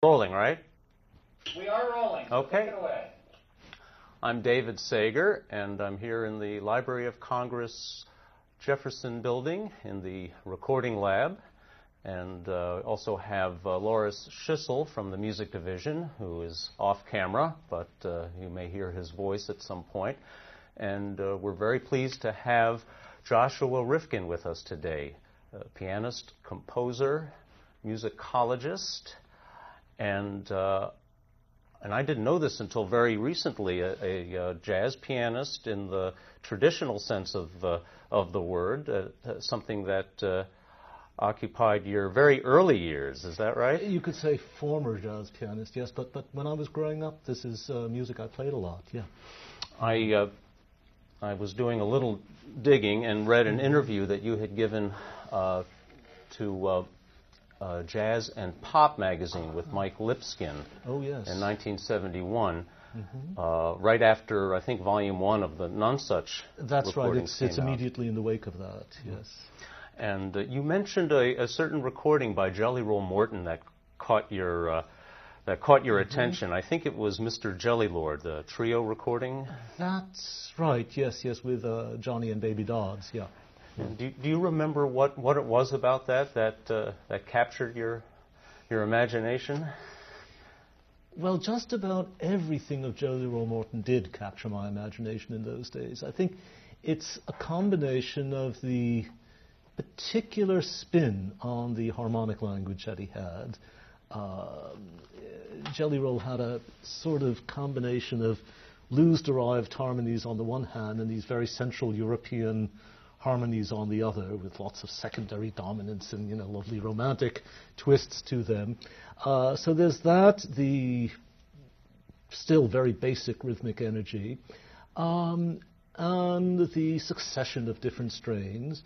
Rolling, right? We are rolling. Okay. Take it away. I'm David Sager, and I'm here in the Library of Congress Jefferson Building in the recording lab, and also have Loris Schissel from the Music Division, who is off camera, but you may hear his voice at some point. And we're very pleased to have Joshua Rifkin with us today, a pianist, composer, musicologist, and I didn't know this until very recently, a jazz pianist in the traditional sense of the word, something that occupied your very early years. Is that right? You could say former jazz pianist, yes, but when I was growing up, this is music I played a lot, yeah. I was doing a little digging and read an interview that you had given to Jazz and Pop magazine with Mike Lipskin. Oh, yes. In 1971, right after, I think, Volume 1 of the None Such That's right, recordings it's came out. immediately in the wake of that, yes. And you mentioned a certain recording by Jelly Roll Morton that caught your attention. I think it was Mr. Jelly Lord, the trio recording. That's right, yes, with Johnny and Baby Dodds, yeah. Do you remember what it was about that captured your imagination? Well, just about everything of Jelly Roll Morton did capture my imagination in those days. I think it's a combination of the particular spin on the harmonic language that he had. Jelly Roll had a sort of combination of blues-derived harmonies on the one hand and these very Central European harmonies on the other, with lots of secondary dominance and, lovely romantic twists to them. So there's that, the still very basic rhythmic energy, and the succession of different strains.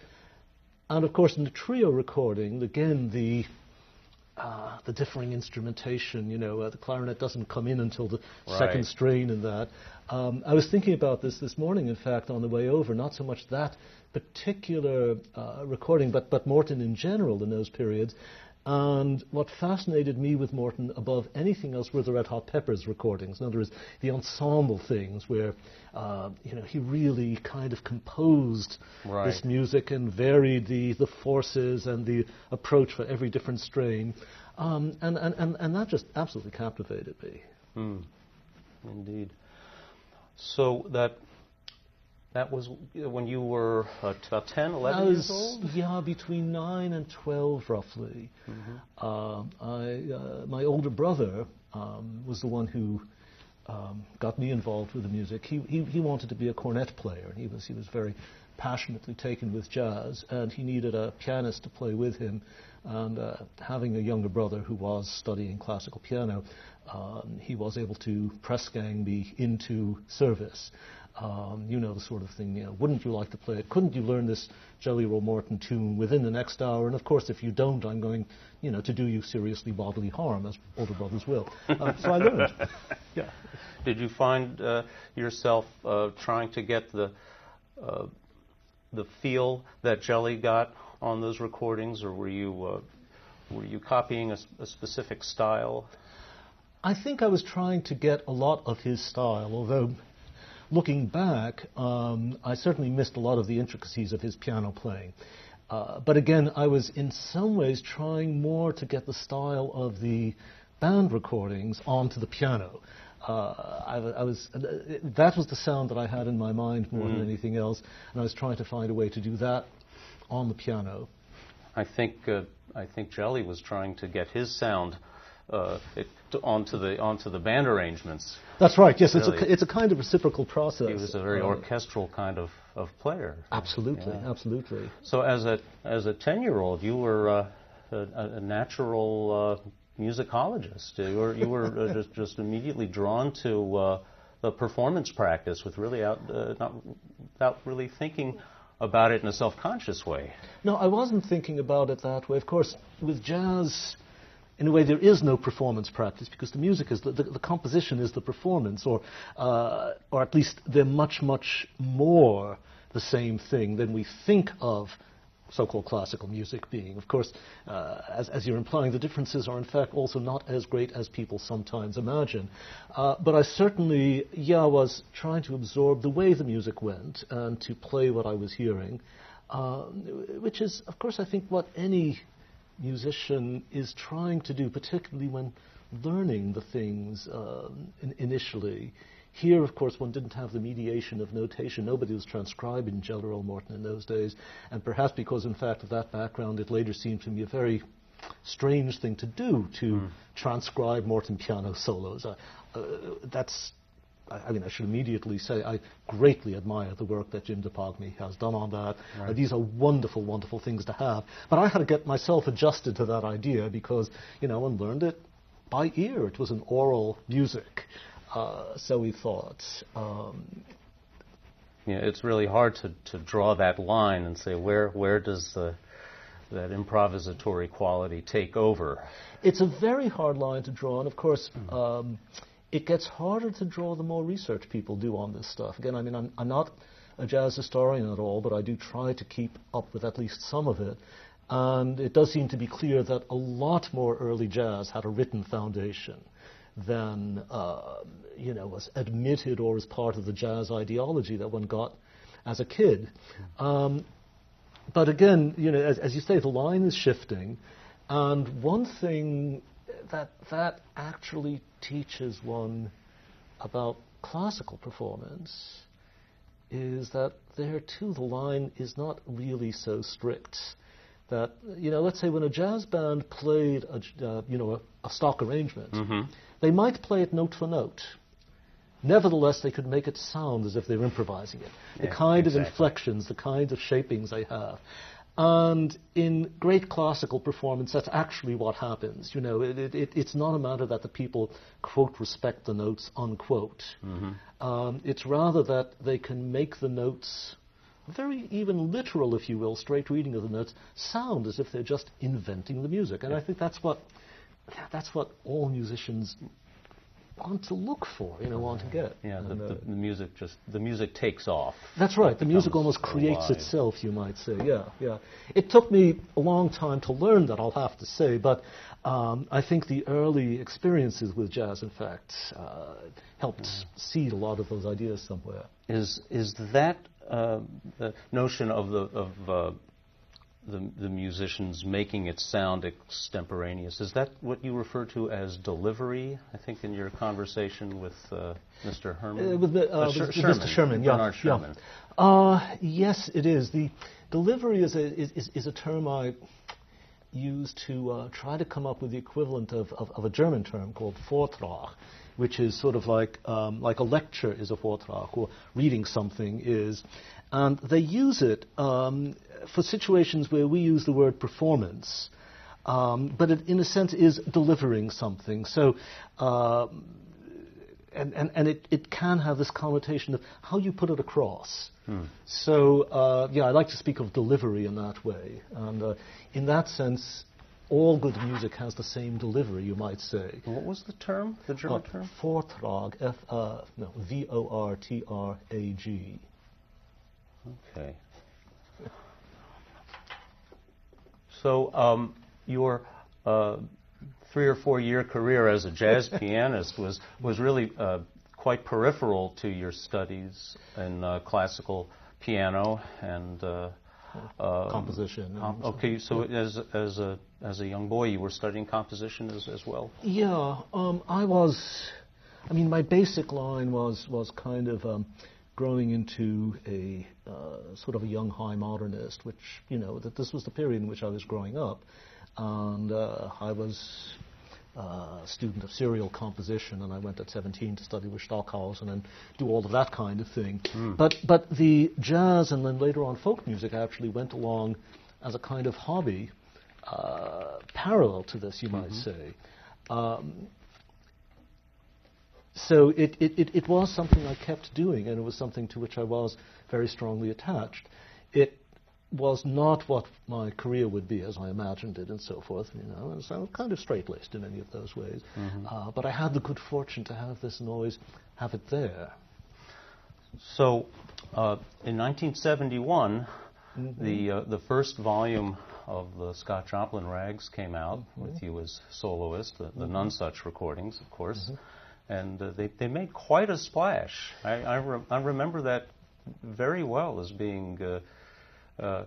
And of course, in the trio recording, again, the differing instrumentation, the clarinet doesn't come in until the second strain in that. I was thinking about this morning, in fact, on the way over, not so much that particular recording, but Morton in general in those periods. And what fascinated me with Morton above anything else were the Red Hot Peppers recordings. In other words, the ensemble things where, he really kind of composed this music and varied the forces and the approach for every different strain. And that just absolutely captivated me. Indeed. So that was when you were about 10, 11 years old? Yeah, between 9 and 12, roughly. My older brother was the one who got me involved with the music. He wanted to be a cornet player. He was very passionately taken with jazz, and he needed a pianist to play with him. And having a younger brother who was studying classical piano, he was able to press gang me into service. The sort of thing, wouldn't you like to play it? Couldn't you learn this Jelly Roll Morton tune within the next hour? And of course, if you don't, I'm going, to do you seriously bodily harm, as older brothers will. So I learned. Yeah. Did you find yourself trying to get the feel that Jelly got on those recordings, or were you copying a specific style? I think I was trying to get a lot of his style, although looking back, I certainly missed a lot of the intricacies of his piano playing. But again, I was in some ways trying more to get the style of the band recordings onto the piano. That was the sound that I had in my mind more than anything else, and I was trying to find a way to do that on the piano. I think Jelly was trying to get his sound onto the band arrangements. That's right. Yes, really. it's a kind of reciprocal process. He was a very orchestral kind of player. Absolutely, yeah. Absolutely. So as a 10-year-old, you were a natural musicologist. You were just immediately drawn to the performance practice, with really without really thinking about it in a self-conscious way. No, I wasn't thinking about it that way. Of course, with jazz, in a way, there is no performance practice, because the music is the composition is the performance, or at least they're much more the same thing than we think of so-called classical music being. Of course, as you're implying, the differences are in fact also not as great as people sometimes imagine. But I certainly, was trying to absorb the way the music went and to play what I was hearing, which is, of course, I think what any musician is trying to do, particularly when learning the things initially. Here, of course, one didn't have the mediation of notation. Nobody was transcribing General Morton in those days, and perhaps because, in fact, of that background, it later seemed to me a very strange thing to do, to transcribe Morton piano solos. I should immediately say I greatly admire the work that Jim DePogny has done on that. Right. These are wonderful, wonderful things to have. But I had to get myself adjusted to that idea because, one learned it by ear. It was an oral music. So we thought. It's really hard to draw that line and say where does that improvisatory quality take over. It's a very hard line to draw, and of course, it gets harder to draw the more research people do on this stuff. Again, I'm not a jazz historian at all, but I do try to keep up with at least some of it. And it does seem to be clear that a lot more early jazz had a written foundation than was admitted or as part of the jazz ideology that one got as a kid. But again, as you say, the line is shifting, and one thing that actually teaches one about classical performance is that there too the line is not really so strict. That let's say when a jazz band played a stock arrangement, they might play it note for note. Nevertheless, they could make it sound as if they were improvising it. The kind of inflections, the kind of shapings they have. And in great classical performance, that's actually what happens. It's not a matter that the people, quote, respect the notes, unquote. It's rather that they can make the notes, very even literal, if you will, straight reading of the notes, sound as if they're just inventing the music. And I think that's what all musicians want to look for, want to get. The music takes off. That's right. The music almost creates itself, you might say. Yeah. It took me a long time to learn that, I'll have to say, but I think the early experiences with jazz, in fact, helped seed a lot of those ideas somewhere. Is that the notion of the musicians making it sound extemporaneous, is that what you refer to as delivery, I think, in your conversation with Mr. Herman? With Mr. Sherman, Bernard Sherman. Yes, it is. The delivery is a term I use to try to come up with the equivalent of a German term called Vortrag, which is sort of like a lecture is a Vortrag, or reading something is. And they use it for situations where we use the word performance, but it, in a sense, is delivering something. So, and it can have this connotation of how you put it across. So, I like to speak of delivery in that way. And in that sense, all good music has the same delivery, you might say. What was the term, the German term? Vortrag, Vortrag. Okay. So your 3 or 4 year career as a jazz pianist was really quite peripheral to your studies in classical piano and composition. Okay, so as a young boy, you were studying composition as well? Yeah, I was. My basic line was kind of growing into a sort of a young high modernist, which, that this was the period in which I was growing up. And I was a student of serial composition, and I went at 17 to study with Stockhausen and do all of that kind of thing. But the jazz and then later on folk music actually went along as a kind of hobby, parallel to this, you might say. So it was something I kept doing, and it was something to which I was very strongly attached. It was not what my career would be as I imagined it and so forth, and so I was kind of straight-laced in any of those ways. But I had the good fortune to have this and always have it there. So in 1971, The first volume of the Scott Joplin Rags came out with you as soloist, the None Such recordings, of course, and they made quite a splash. I remember that very well as being there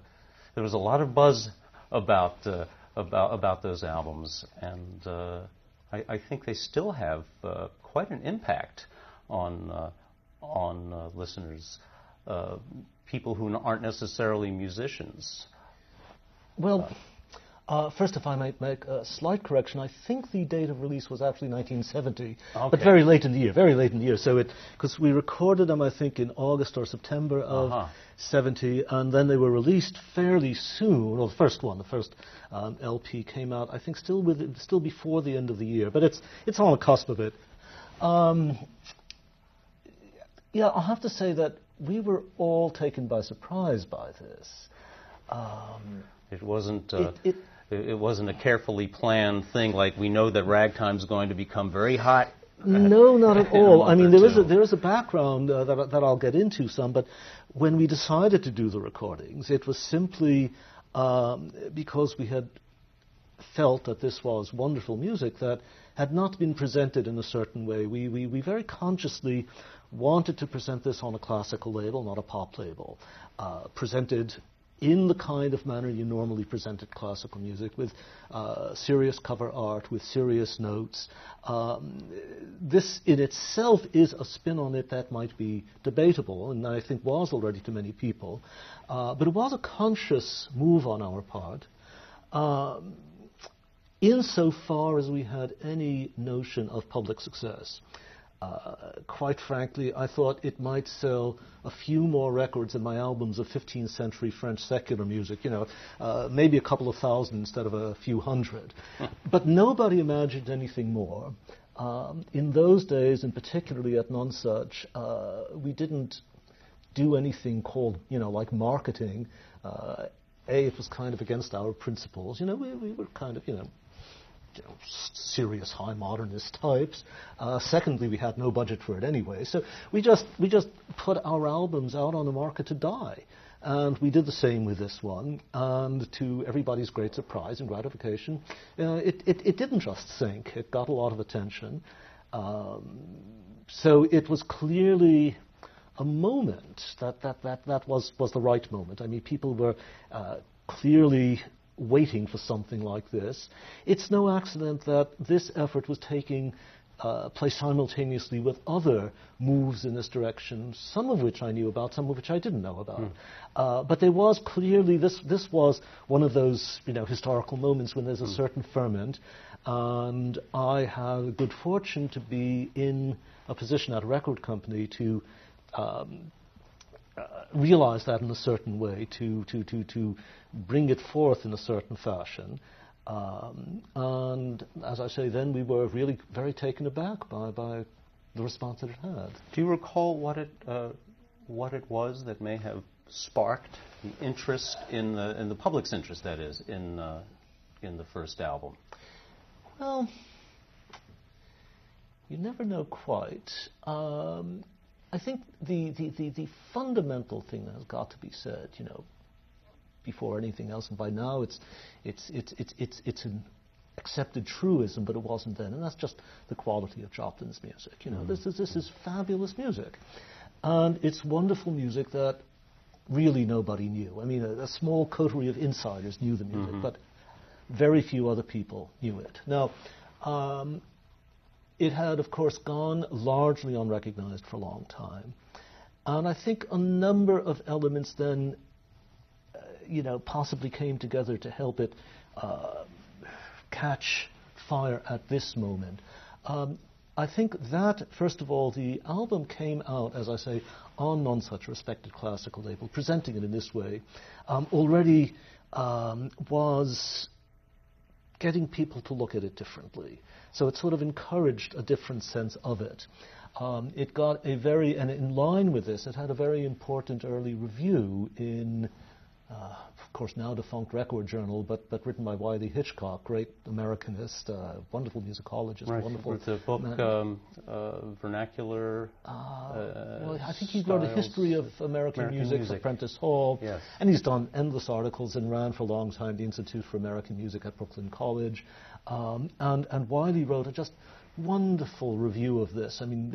was a lot of buzz about those albums, and I think they still have quite an impact on listeners, people who aren't necessarily musicians. Well, first, if I might make a slight correction, I think the date of release was actually 1970, but very late in the year. So because we recorded them, I think, in August or September of 70, and then they were released fairly soon. Well, the first LP came out, I think, still before the end of the year, but it's on the cusp of it. Yeah, I'll have to say that we were all taken by surprise by this. It wasn't a carefully planned thing, like we know that ragtime's going to become very hot. No, not at all. I mean, there is a background that I'll get into some, but when we decided to do the recordings, it was simply because we had felt that this was wonderful music that had not been presented in a certain way. We very consciously wanted to present this on a classical label, not a pop label, presented in the kind of manner you normally presented classical music, with serious cover art, with serious notes. This in itself is a spin on it that might be debatable, and I think was already to many people, but it was a conscious move on our part. Insofar as we had any notion of public success. Quite frankly, I thought it might sell a few more records in my albums of 15th century French secular music, maybe a couple of thousand instead of a few hundred. But nobody imagined anything more. In those days, and particularly at None Such, we didn't do anything called, like marketing. It was kind of against our principles. We were kind of, serious high modernist types. Secondly, we had no budget for it anyway, so we just put our albums out on the market to die, and we did the same with this one. And to everybody's great surprise and gratification, it didn't just sink; it got a lot of attention. So it was clearly a moment that was the right moment. I mean, people were clearly waiting for something like this. It's no accident that this effort was taking place simultaneously with other moves in this direction, some of which I knew about, some of which I didn't know about. But there was clearly, this was one of those historical moments when there's a certain ferment, and I had the good fortune to be in a position at a record company to realize that in a certain way, to bring it forth in a certain fashion. And as I say, then we were really very taken aback by the response that it had. Do you recall what it was that may have sparked the interest in the public's interest, that is, in the first album? Well, you never know quite. I think the fundamental thing that has got to be said, before anything else, and by now it's an accepted truism, but it wasn't then, and that's just the quality of Joplin's music. This is fabulous music, and it's wonderful music that really nobody knew. I mean, a small coterie of insiders knew the music, but very few other people knew it. Now, it had, of course, gone largely unrecognized for a long time, and I think a number of elements then possibly came together to help it catch fire at this moment. I think that, first of all, the album came out, as I say, on None Such, a respected classical label, presenting it in this way, already was getting people to look at it differently. So it sort of encouraged a different sense of it. It got and in line with this, it had a very important early review in course, now defunct Record Journal, but written by Wiley Hitchcock, great Americanist, wonderful musicologist, right. wonderful. With the book Vernacular. Well, I think he wrote a history of American music for Prentice Hall, yes. And he's done endless articles and ran for a long time the Institute for American Music at Brooklyn College, and Wiley wrote a just wonderful review of this. I mean,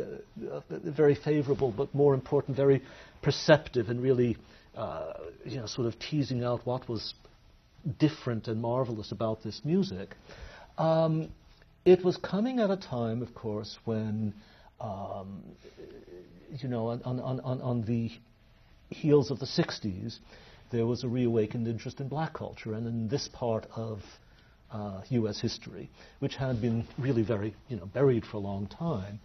very favorable, but more important, very perceptive, and really, sort of teasing out what was different and marvelous about this music. It was coming at a time, of course, when, on the heels of the 60s, there was a reawakened interest in black culture, and in this part of U.S. history, which had been really very, buried for a long time.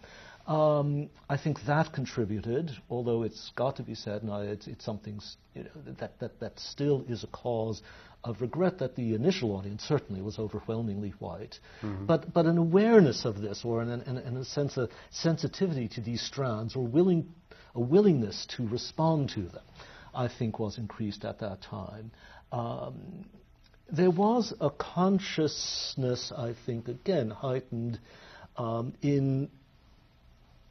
I think that contributed, although it's got to be said, and it's something that still is a cause of regret, that the initial audience certainly was overwhelmingly white. Mm-hmm. But an awareness of this, or in a sense a sensitivity to these strands, or a willingness to respond to them, I think was increased at that time. There was a consciousness, I think, again, heightened in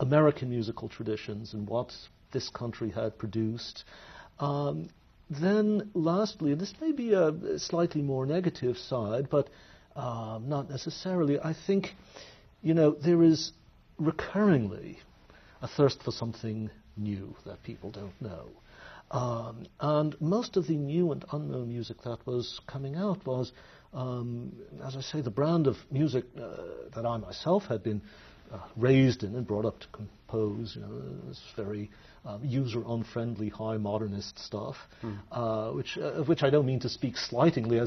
American musical traditions and what this country had produced. Then, lastly, and this may be a slightly more negative side, but not necessarily, I think, there is recurringly a thirst for something new that people don't know. And most of the new and unknown music that was coming out was, as I say, the brand of music that I myself had been raised in and brought up to compose, this very user-unfriendly, high modernist stuff, of which I don't mean to speak slightingly,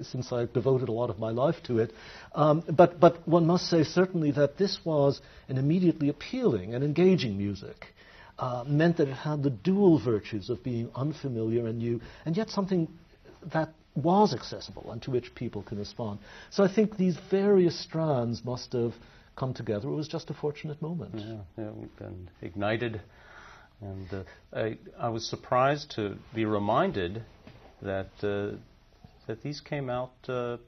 since I've devoted a lot of my life to it. But one must say certainly that this was an immediately appealing and engaging music. Meant that it had the dual virtues of being unfamiliar and new, and yet something that was accessible and to which people can respond. So I think these various strands must have come together. It was just a fortunate moment. Yeah, and ignited. And I was surprised to be reminded that these came out a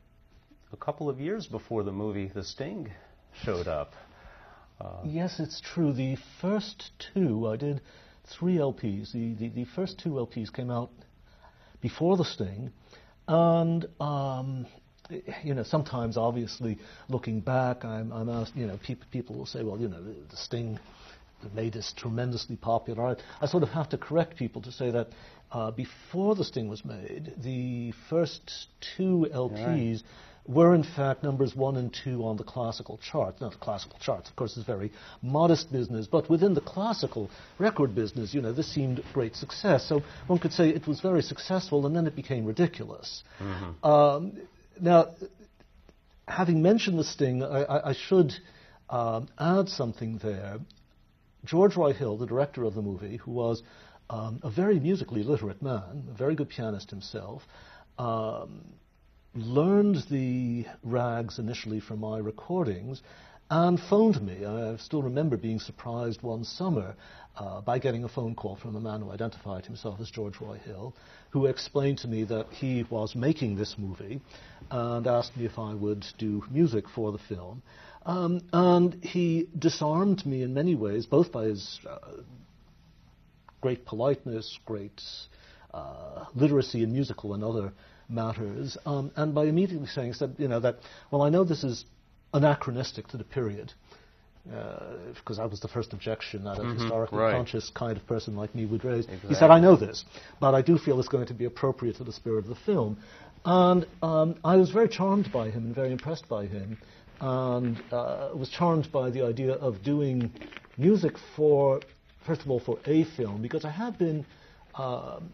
couple of years before the movie The Sting showed up. Yes, it's true. The first two, I did 3 LPs. The first 2 LPs came out before The Sting, and sometimes, obviously, looking back, I'm asked. People will say, well, The Sting made this tremendously popular. I sort of have to correct people to say that before The Sting was made, the first 2 LPs. Right. Were in fact numbers 1 and 2 on the classical charts. Now, the classical charts, of course, is very modest business, but within the classical record business, this seemed great success. So one could say it was very successful, and then it became ridiculous. Mm-hmm. Now, having mentioned The Sting, I should add something there. George Roy Hill, the director of the movie, who was a very musically literate man, a very good pianist himself, learned the rags initially from my recordings and phoned me. I still remember being surprised one summer by getting a phone call from a man who identified himself as George Roy Hill, who explained to me that he was making this movie and asked me if I would do music for the film. And he disarmed me in many ways, both by his great politeness, great literacy in musical and other matters, and by immediately saying that I know this is anachronistic to the period, because that was the first objection that a historically conscious kind of person like me would raise. Exactly. He said, I know this, but I do feel it's going to be appropriate to the spirit of the film. And I was very charmed by him and very impressed by him, and was charmed by the idea of doing music first of all, for a film, because I had been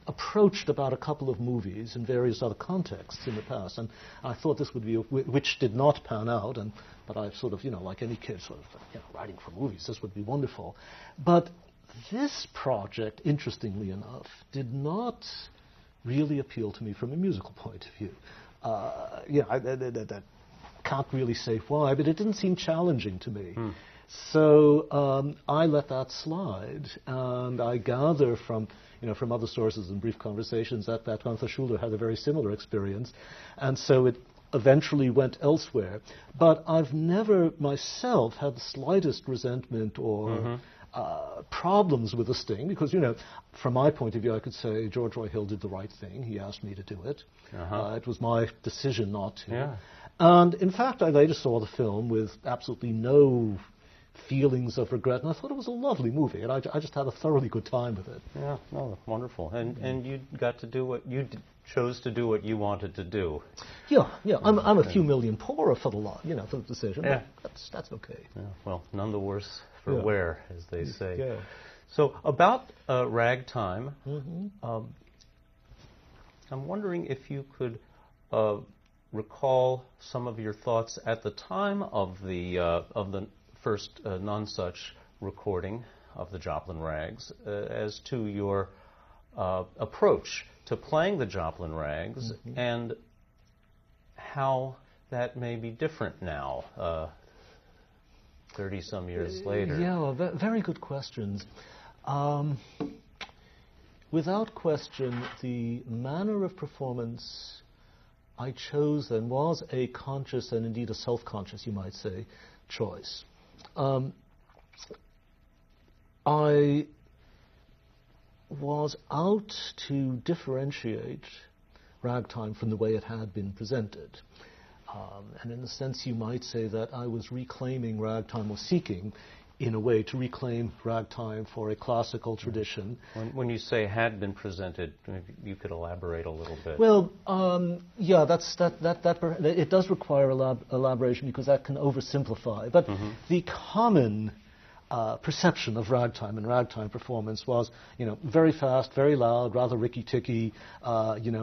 approached about a couple of movies in various other contexts in the past, and I thought this would be, which did not pan out, but I sort of, like any kid, sort of, writing for movies, this would be wonderful. But this project, interestingly enough, did not really appeal to me from a musical point of view. I can't really say why, but it didn't seem challenging to me. So I let that slide, and I gather from from other sources and brief conversations, that Gunther Schuller had a very similar experience. And so it eventually went elsewhere. But I've never myself had the slightest resentment or problems with the sting, because, from my point of view, I could say George Roy Hill did the right thing. He asked me to do it. It was my decision not to. Yeah. And in fact, I later saw the film with absolutely no feelings of regret, and I thought it was a lovely movie, and I just had a thoroughly good time with it. Yeah, no, wonderful. And you got to do what you chose to do what you wanted to do. Yeah. I'm a few million poorer for the for the decision. Yeah. But that's okay. Yeah, well, none the worse for wear, as they say. Yeah. So about ragtime, Mm-hmm. I'm wondering if you could recall some of your thoughts at the time of the first non-such recording of the Joplin Rags as to your approach to playing the Joplin Rags, and how that may be different now, 30-some years later. Yeah, very good questions. Without question, the manner of performance I chose then was a conscious and indeed a self-conscious, you might say, choice. I was out to differentiate ragtime from the way it had been presented. And in a sense, you might say that I was reclaiming ragtime, or seeking, in a way, to reclaim ragtime for a classical tradition. When you say had been presented, maybe you could elaborate a little bit. Well, yeah, it does require elaboration, because that can oversimplify. But the common perception of ragtime and ragtime performance was, very fast, very loud, rather ricky-ticky,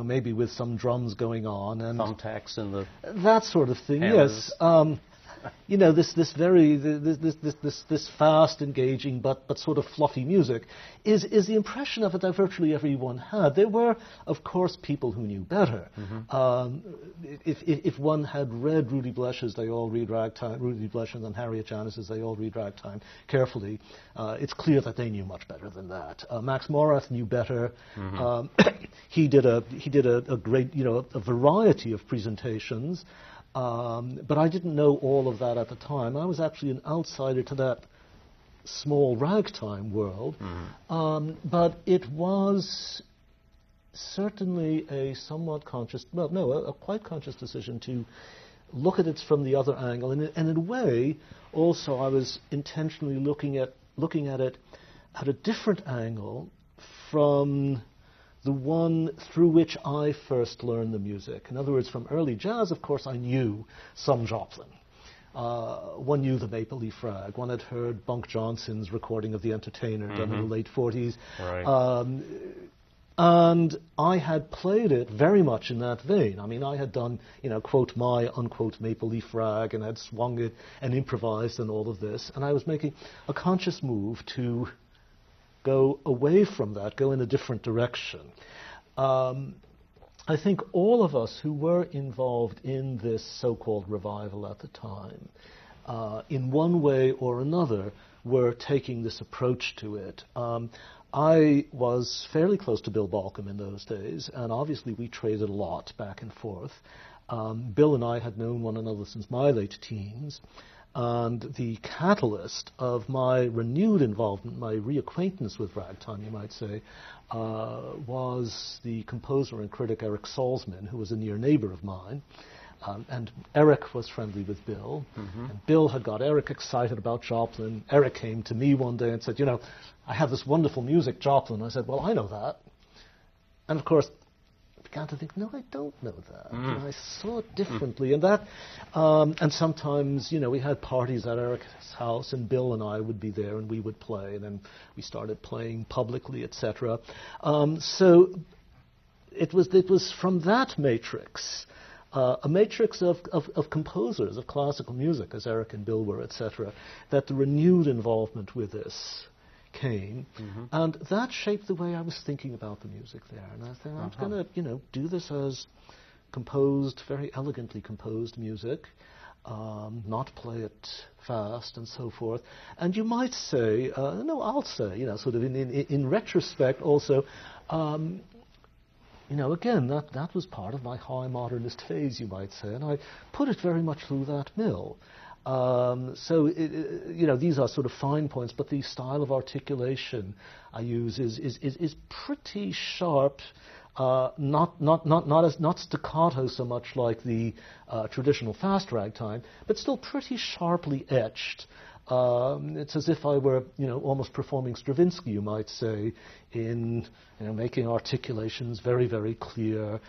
maybe with some drums going on, and thumbtacks in the that sort of thing. hammers. Yes. This fast, engaging, but sort of fluffy music is the impression of it that virtually everyone had. There were, of course, people who knew better. If one had read Rudy Blesch's They All Read Ragtime, Rudy Blesch and then Harriet Janis's They All Read Ragtime carefully, it's clear that they knew much better than that. Max Morath knew better. He did a great, a variety of presentations. But I didn't know all of that at the time. I was actually an outsider to that small ragtime world. But it was certainly a somewhat conscious, a quite conscious decision to look at it from the other angle. And in a way, also, I was intentionally looking at it at a different angle from the one through which I first learned the music. In other words, from early jazz, of course, I knew some Joplin. One knew the Maple Leaf Rag. One had heard Bunk Johnson's recording of The Entertainer done in the late 40s. Right. And I had played it very much in that vein. I mean, I had done, quote, my, unquote, Maple Leaf Rag, and had swung it and improvised and all of this. And I was making a conscious move to go away from that, go in a different direction. I think all of us who were involved in this so-called revival at the time, in one way or another, were taking this approach to it. I was fairly close to Bill Balcom in those days, and obviously we traded a lot back and forth. Bill and I had known one another since my late teens. And the catalyst of my renewed involvement, my reacquaintance with ragtime, you might say, was the composer and critic Eric Salzman, who was a near neighbor of mine. And Eric was friendly with Bill. And Bill had got Eric excited about Joplin. Eric came to me one day and said, I have this wonderful music, Joplin. I said, well, I know that. And of course, began to think, no, I don't know that. And I saw it differently. And that, and sometimes, we had parties at Eric's house, and Bill and I would be there, and we would play, and then we started playing publicly, etc. So it was from that matrix, a matrix of composers of classical music, as Eric and Bill were, etc., that the renewed involvement with this came, and that shaped the way I was thinking about the music there. And I thought, I'm going to, do this as composed, very elegantly composed music, not play it fast, and so forth. And you might say, no, I'll say, sort of in retrospect also, again, that was part of my high modernist phase, you might say, and I put it very much through that mill. These are sort of fine points, but the style of articulation I use is pretty sharp, not staccato so much like the traditional fast ragtime, but still pretty sharply etched. It's as if I were, almost performing Stravinsky, you might say, in making articulations very, very clear,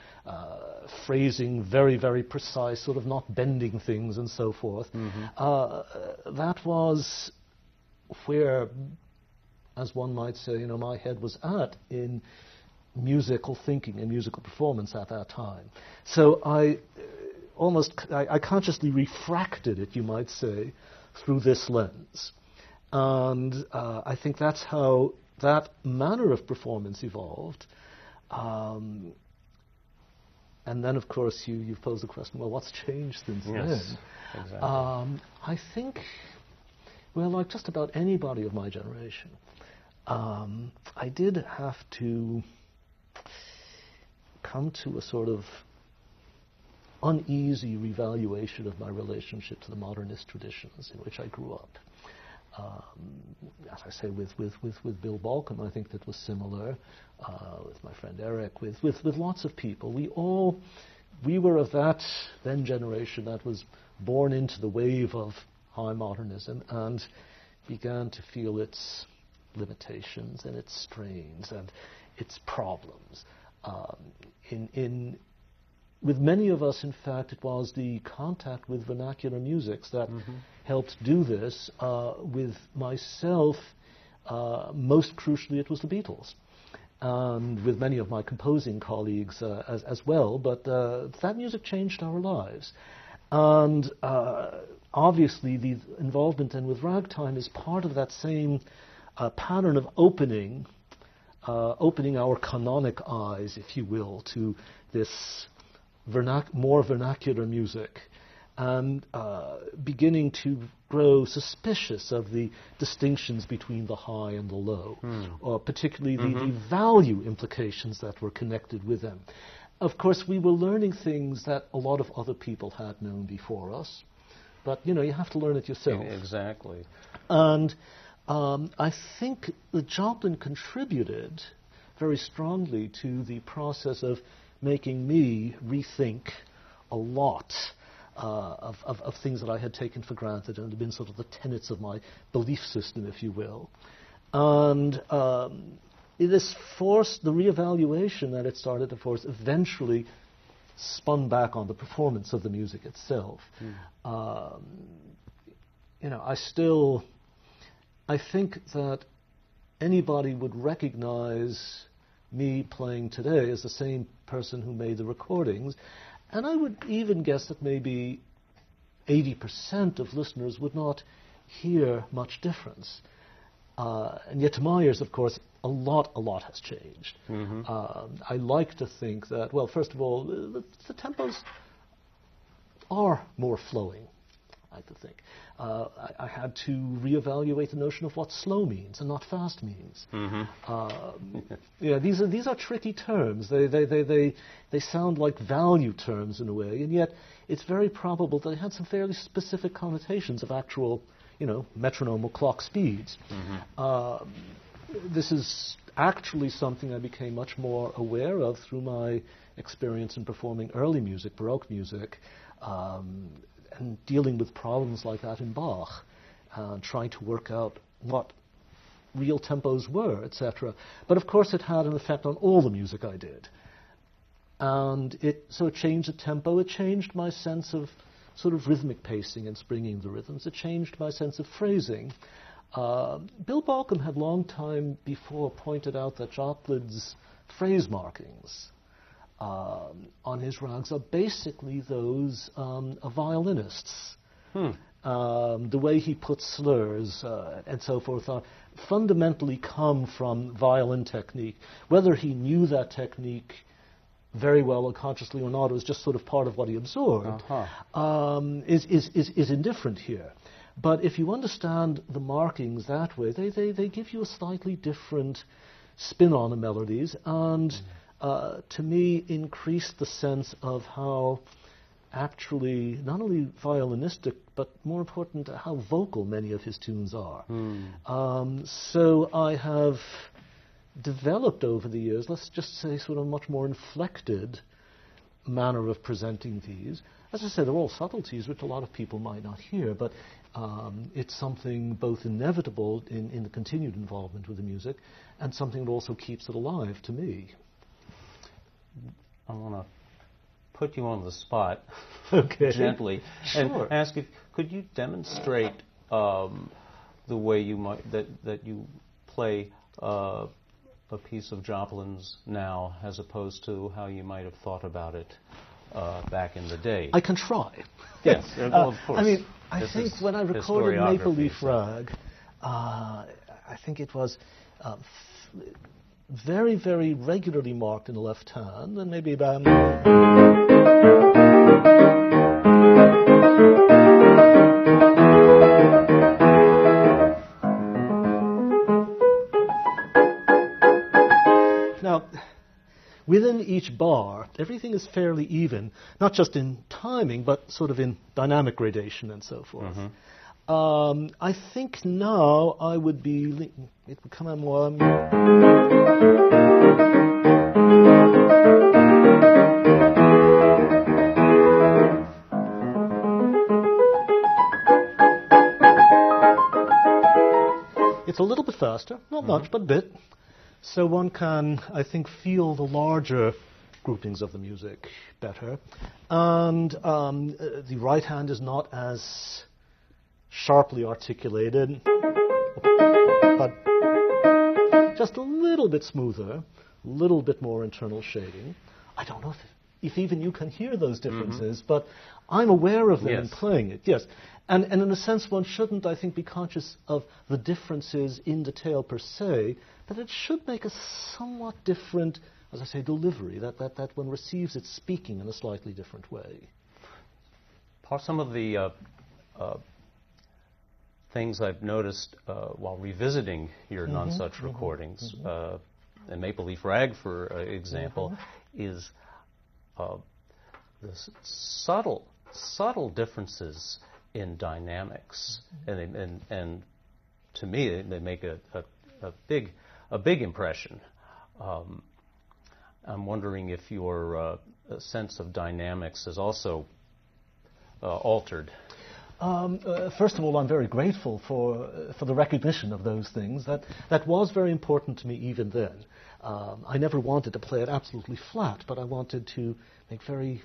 phrasing very, very precise, sort of not bending things and so forth. That was where, as one might say, my head was at in musical thinking and musical performance at that time. So I consciously refracted it, you might say, through this lens. And I think that's how that manner of performance evolved. And then, of course, you've posed the question, well, what's changed since then? Exactly. I think, like just about anybody of my generation, I did have to come to a sort of uneasy revaluation of my relationship to the modernist traditions in which I grew up. As I say, with Bill Balcom, I think that was similar. With my friend Eric, with lots of people, we were of that then generation that was born into the wave of high modernism and began to feel its limitations and its strains and its problems. With many of us, in fact, it was the contact with vernacular musics that helped do this. With myself, most crucially, it was the Beatles. And with many of my composing colleagues as well. But that music changed our lives. And obviously, the involvement then with ragtime is part of that same pattern of opening our canonic eyes, if you will, to this more vernacular music, and beginning to grow suspicious of the distinctions between the high and the low, or particularly the value implications that were connected with them. Of course, we were learning things that a lot of other people had known before us, but you have to learn it yourself. Exactly. And I think that Joplin contributed very strongly to the process of making me rethink a lot of things that I had taken for granted and had been sort of the tenets of my belief system, if you will. And this forced, the reevaluation that it started to force, eventually spun back on the performance of the music itself. I think that anybody would recognize me playing today as the same person who made the recordings, and I would even guess that maybe 80% of listeners would not hear much difference. And yet to my ears, of course, a lot has changed. I like to think that, well, first of all, the tempos are more flowing, I like to think. I had to reevaluate the notion of what slow means and not fast means. These are tricky terms. They sound like value terms in a way, and yet it's very probable that they had some fairly specific connotations of actual, metronomal clock speeds. This is actually something I became much more aware of through my experience in performing early music, Baroque music, and dealing with problems like that in Bach, trying to work out what real tempos were, etc. But of course it had an effect on all the music I did. And it changed the tempo, it changed my sense of sort of rhythmic pacing and springing the rhythms, it changed my sense of phrasing. Bill Balcom had long time before pointed out that Joplin's phrase markings on his rags are basically those of violinists. The way he puts slurs and so forth fundamentally come from violin technique. Whether he knew that technique very well, unconsciously or not, it was just sort of part of what he absorbed, is indifferent here. But if you understand the markings that way, they give you a slightly different spin on the melodies, and to me increase the sense of how actually not only violinistic, but more important, how vocal many of his tunes are. So I have developed over the years, let's just say, sort of a much more inflected manner of presenting these. As I said, they're all subtleties which a lot of people might not hear, but it's something both inevitable in the continued involvement with the music and something that also keeps it alive to me. I want to put you on the spot gently and ask if could you demonstrate the way you might that you play a piece of Joplin's now as opposed to how you might have thought about it back in the day. I can try. Yes, well, of course. I mean, I think when I recorded Maple Leaf Rag, I think it was very, very regularly marked in the left hand, and maybe about... Now, within each bar, everything is fairly even, not just in timing, but sort of in dynamic gradation and so forth. I think now I would be... It would come out more... It's a little bit faster, not much, but a bit. So one can, I think, feel the larger groupings of the music better. And the right hand is not as sharply articulated, but just a little bit smoother, a little bit more internal shading. I don't know if even you can hear those differences, but I'm aware of them in playing it, yes. And in a sense, one shouldn't, I think, be conscious of the differences in detail per se, but it should make a somewhat different, as I say, delivery, that one receives it speaking in a slightly different way. Some of the things I've noticed while revisiting your None-Such recordings, and Maple Leaf Rag, for example, is the subtle differences in dynamics, and to me they make a big impression. I'm wondering if your sense of dynamics is also altered. First of all, I'm very grateful for the recognition of those things. That was very important to me even then. I never wanted to play it absolutely flat, but I wanted to make very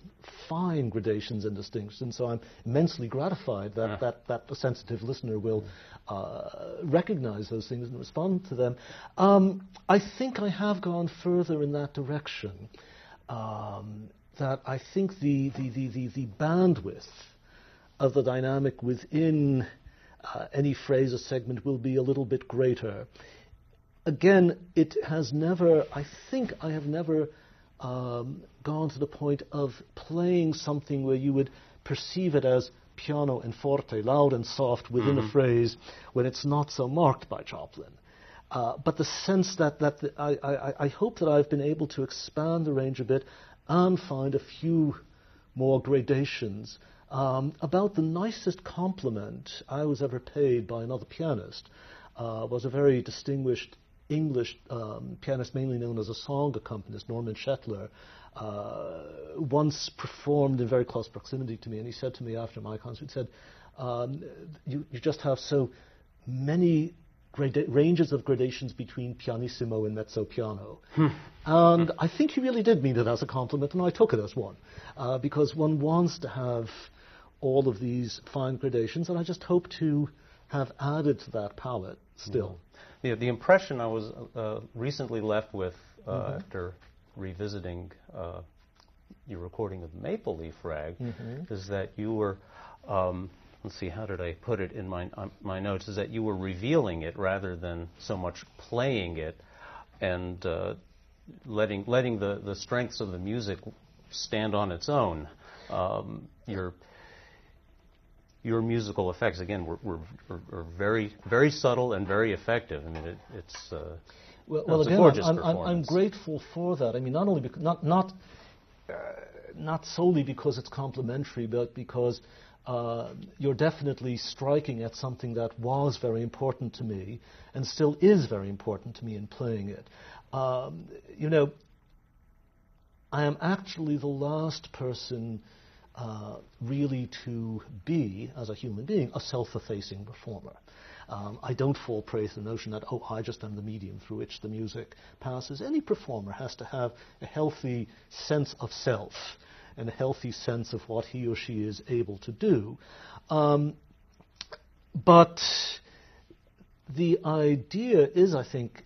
fine gradations and distinctions. And so I'm immensely gratified that a sensitive listener will recognize those things and respond to them. I think I have gone further in that direction. That I think the bandwidth of the dynamic within any phrase or segment will be a little bit greater. Again, it has never, I think I have never gone to the point of playing something where you would perceive it as piano and forte, loud and soft within a phrase when it's not so marked by Joplin. But the sense that I hope that I've been able to expand the range a bit and find a few more gradations. About the nicest compliment I was ever paid by another pianist was a very distinguished English pianist, mainly known as a song accompanist, Norman Shetler, once performed in very close proximity to me, and he said to me after my concert, he said, you just have so many ranges of gradations between pianissimo and mezzo piano. And I think he really did mean it as a compliment, and I took it as one, because one wants to have all of these fine gradations, and I just hope to have added to that palette still. The impression I was recently left with after revisiting your recording of Maple Leaf Rag is that you were, let's see, how did I put it in my notes, is that you were revealing it rather than so much playing it, and letting the strengths of the music stand on its own. Your musical effects, again, were very, very subtle and very effective. I mean, it's a gorgeous performance. I'm grateful for that. I mean, not only because, not solely because it's complimentary, but because you're definitely striking at something that was very important to me and still is very important to me in playing it. You know, I am actually the last person really to be, as a human being, a self-effacing performer. I don't fall prey to the notion that, oh, I just am the medium through which the music passes. Any performer has to have a healthy sense of self and a healthy sense of what he or she is able to do. But the idea is, I think,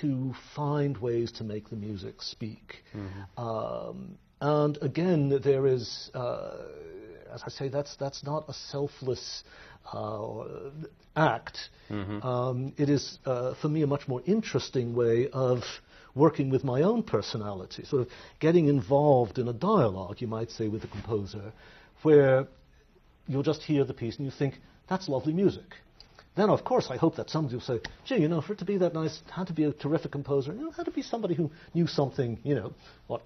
to find ways to make the music speak. Mm-hmm. And again, there is, as I say, that's not a selfless act. Mm-hmm. It is, for me, a much more interesting way of working with my own personality, sort of getting involved in a dialogue, you might say, with the composer, where you'll just hear the piece and you think, that's lovely music. Then, of course, I hope that somebody will say, gee, you know, for it to be that nice, had to be a terrific composer, you know, had to be somebody who knew something, you know, what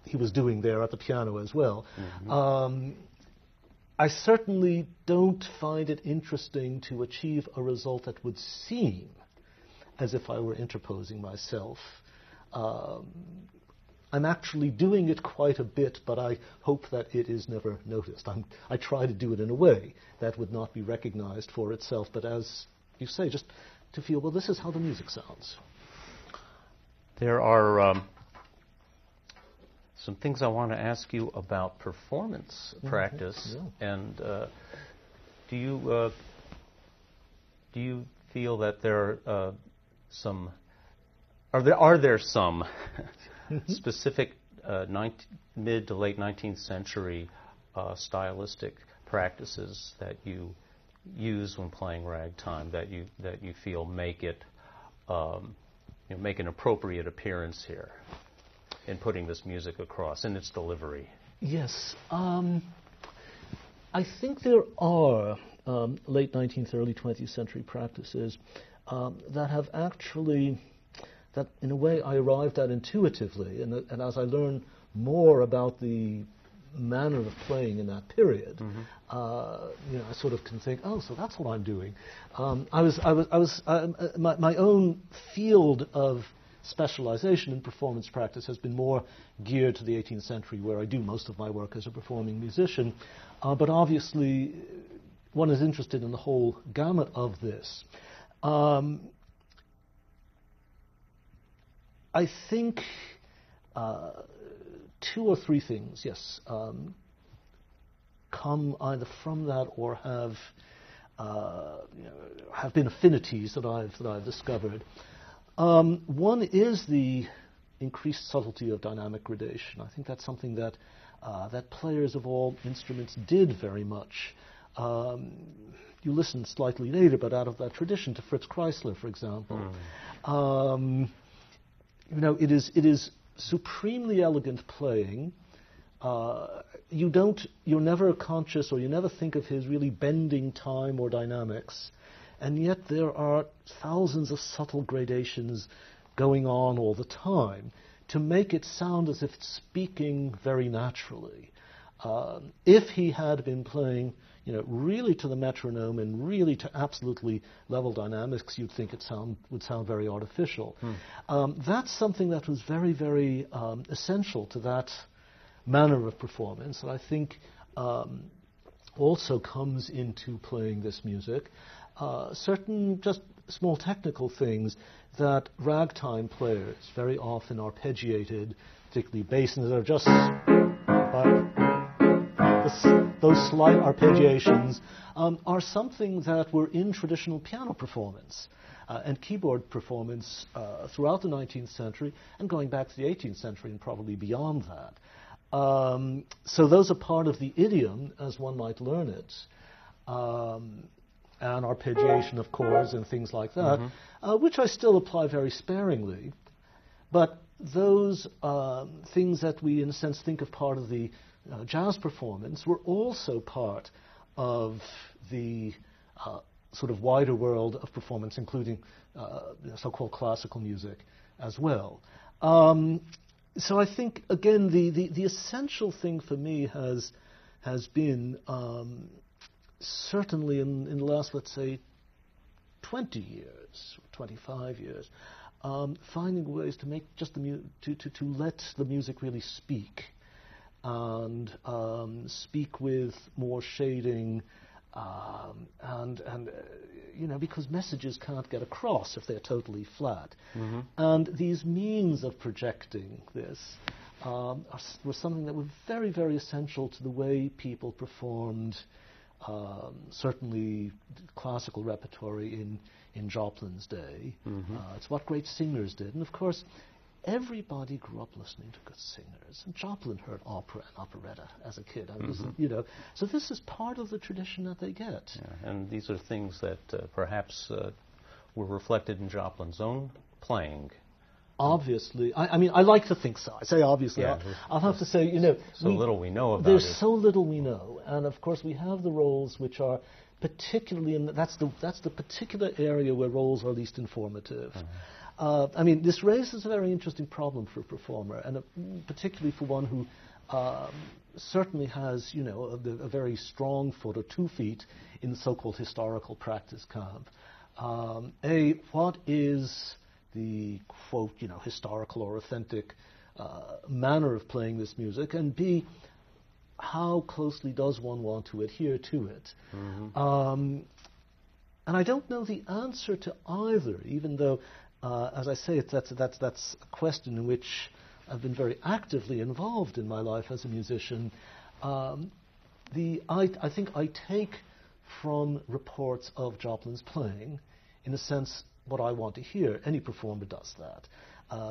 he was doing there at the piano as well. Mm-hmm. I certainly don't find it interesting to achieve a result that would seem as if I were interposing myself. I'm actually doing it quite a bit, but I hope that it is never noticed. I try to do it in a way that would not be recognized for itself, but as you say, just to feel, well, this is how the music sounds. There are some things I want to ask you about performance practice, yeah. And do you feel that there are some? Are there some specific mid to late 19th century stylistic practices that you use when playing ragtime that you feel make it make an appropriate appearance here in putting this music across in its delivery? Yes, I think there are late 19th, early 20th century practices that have actually, that in a way I arrived at intuitively, and as I learn more about the manner of playing in that period, mm-hmm. I sort of can think, oh, so that's what I'm doing. My own field of specialization in performance practice has been more geared to the 18th century, where I do most of my work as a performing musician. But obviously, one is interested in the whole gamut of this. I think two or three things, yes, come either from that or have been affinities that I've discovered. One is the increased subtlety of dynamic gradation. I think that's something that that players of all instruments did very much. You listen slightly later, but out of that tradition, to Fritz Kreisler, for example. It is supremely elegant playing. You're never conscious, or you never think of his really bending time or dynamics, and yet there are thousands of subtle gradations going on all the time to make it sound as if it's speaking very naturally. If he had been playing, really to the metronome and really to absolutely level dynamics, you'd think it would sound very artificial. That's something that was very, very essential to that manner of performance, and I think also comes into playing this music. Certain just small technical things that ragtime players very often arpeggiated, particularly basses, that are just those slight arpeggiations are something that were in traditional piano performance and keyboard performance throughout the 19th century and going back to the 18th century and probably beyond that. So those are part of the idiom, as one might learn it, and arpeggiation of chords and things like that, which I still apply very sparingly. But those things that we, in a sense, think of part of the jazz performance were also part of the sort of wider world of performance, including so-called classical music as well. So I think, again, the essential thing for me has been, certainly in the last, let's say, 20 years, 25 years, finding ways to make just to let the music really speak, and speak with more shading, and because messages can't get across if they're totally flat. Mm-hmm. And these means of projecting this were something that were very, very essential to the way people performed, certainly classical repertory in Joplin's day. Mm-hmm. It's what great singers did. And of course, everybody grew up listening to good singers. And Joplin heard opera and operetta as a kid. Mm-hmm. So this is part of the tradition that they get. Yeah, and these are things that perhaps were reflected in Joplin's own playing. Obviously. I mean, I like to think so. I say obviously. Yeah, I'll have to say, little we know about there's so little we know. And of course, we have the roles which are particularly that's the particular area where roles are least informative. Mm-hmm. I mean, this raises a very interesting problem for a performer, and particularly for one who certainly has, a very strong foot or 2 feet in the so-called historical practice camp. What is the, quote, historical or authentic manner of playing this music, and B, how closely does one want to adhere to it? Mm-hmm. And I don't know the answer to either, even though, as I say, that's a question in which I've been very actively involved in my life as a musician. I think I take from reports of Joplin's playing, in a sense, what I want to hear. Any performer does that.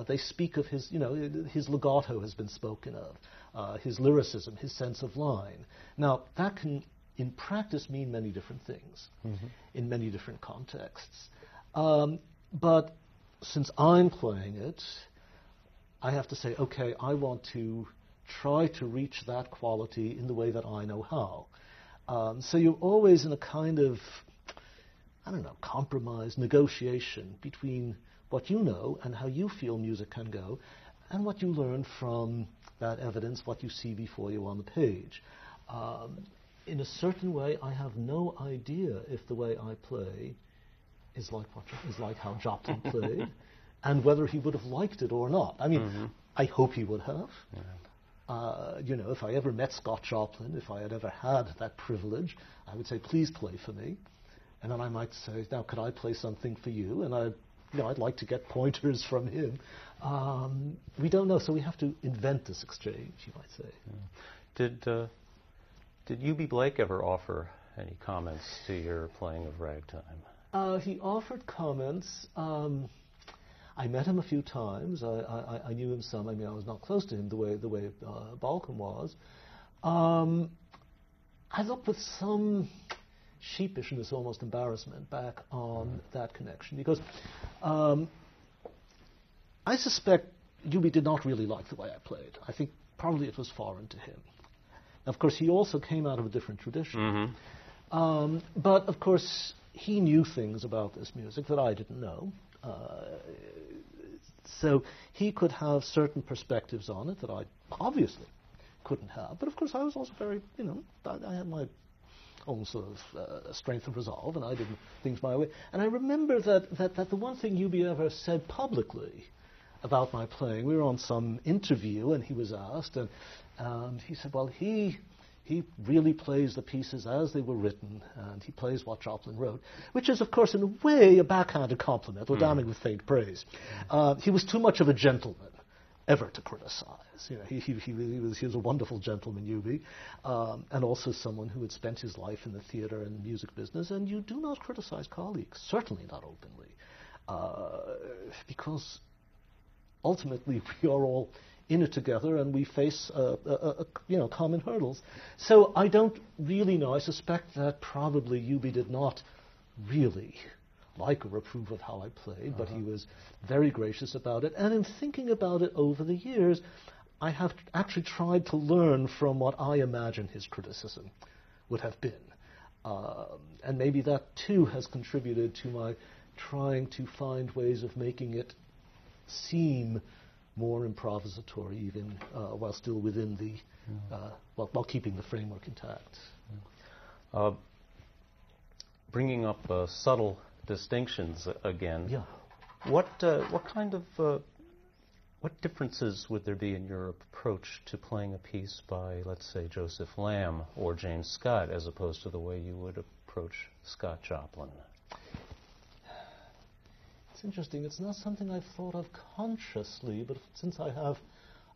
They speak of his legato has been spoken of, his lyricism, his sense of line. Now, that can, in practice, mean many different things, mm-hmm. in many different contexts. But since I'm playing it, I have to say, okay, I want to try to reach that quality in the way that I know how. So you're always in a kind of, compromise, negotiation between what you know and how you feel music can go, and what you learn from that evidence, what you see before you on the page. In a certain way, I have no idea if the way I play is like how Joplin played, and whether he would have liked it or not. I mean, mm-hmm. I hope he would have. Yeah. If I ever met Scott Joplin, if I had ever had that privilege, I would say, please play for me. And then I might say, now, could I play something for you? And I'd like to get pointers from him. We don't know, so we have to invent this exchange, you might say. Yeah. Did U.B. Blake ever offer any comments to your playing of ragtime? He offered comments. I met him a few times. I knew him some. I mean, I was not close to him the way Balcom was. I looked with some sheepishness, almost embarrassment, back on that connection, because I suspect U.B. did not really like the way I played. I think probably it was foreign to him. Of course, he also came out of a different tradition. Mm-hmm. But, of course, he knew things about this music that I didn't know. So he could have certain perspectives on it that I obviously couldn't have. But, of course, I was also very, I had my own sort of strength of resolve, and I did things my way. And I remember that the one thing U.B. ever said publicly about my playing, we were on some interview, and he was asked, and he said, well, he really plays the pieces as they were written, and he plays what Joplin wrote, which is, of course, in a way, a backhanded compliment, or damning with faint praise. He was too much of a gentleman ever to criticize. He was a wonderful gentleman, U.B., and also someone who had spent his life in the theater and music business, and you do not criticize colleagues, certainly not openly, because ultimately we are all in it together, and we face common hurdles. So I don't really know. I suspect that probably U.B. did not really like or approve of how I played, but he was very gracious about it. And in thinking about it over the years, I have actually tried to learn from what I imagine his criticism would have been. And maybe that too has contributed to my trying to find ways of making it seem more improvisatory, even while still within the, while keeping the framework intact. Bringing up subtle distinctions again. Yeah. What kind of what differences would there be in your approach to playing a piece by, let's say, Joseph Lamb or James Scott, as opposed to the way you would approach Scott Joplin? It's interesting. It's not something I've thought of consciously, but since I have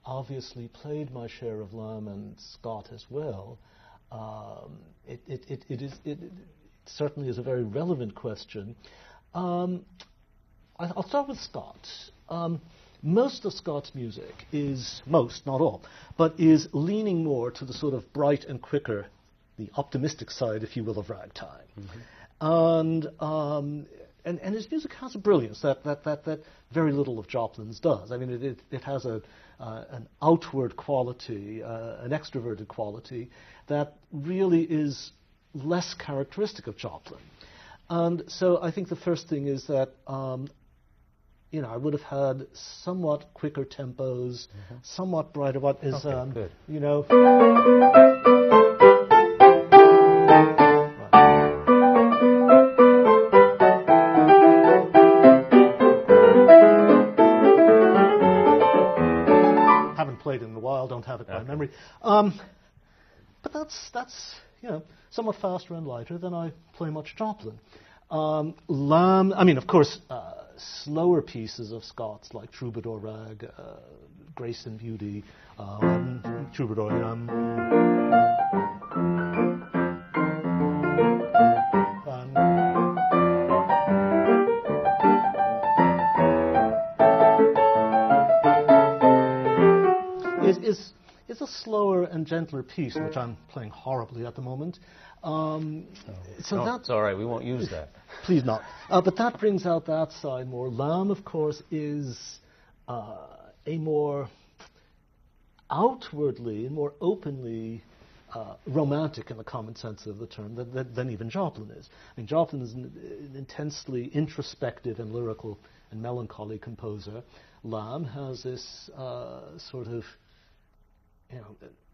obviously played my share of Lamb and Scott as well, it certainly is a very relevant question. I'll start with Scott. Most of Scott's music is, most, not all, but is leaning more to the sort of bright and quicker, the optimistic side, if you will, of ragtime. And his music has a brilliance that very little of Joplin's does. I mean, it has an outward quality, an extroverted quality that really is less characteristic of Joplin. And so I think the first thing is that I would have had somewhat quicker tempos, somewhat brighter. What is good. Haven't played in a while, don't have it by memory. But that's somewhat faster and lighter than I play much Joplin. Lamb, I mean, of course, slower pieces of Scott's like Troubadour Rag, Grace and Beauty, Troubadour. Is a slower and gentler piece, which I'm playing horribly at the moment. It's all right. We won't use that. Please not. But that brings out that side more. Lamb, of course, is a more outwardly and more openly romantic in the common sense of the term than even Joplin is. I mean, Joplin is an intensely introspective and lyrical and melancholy composer. Lamb has this sort of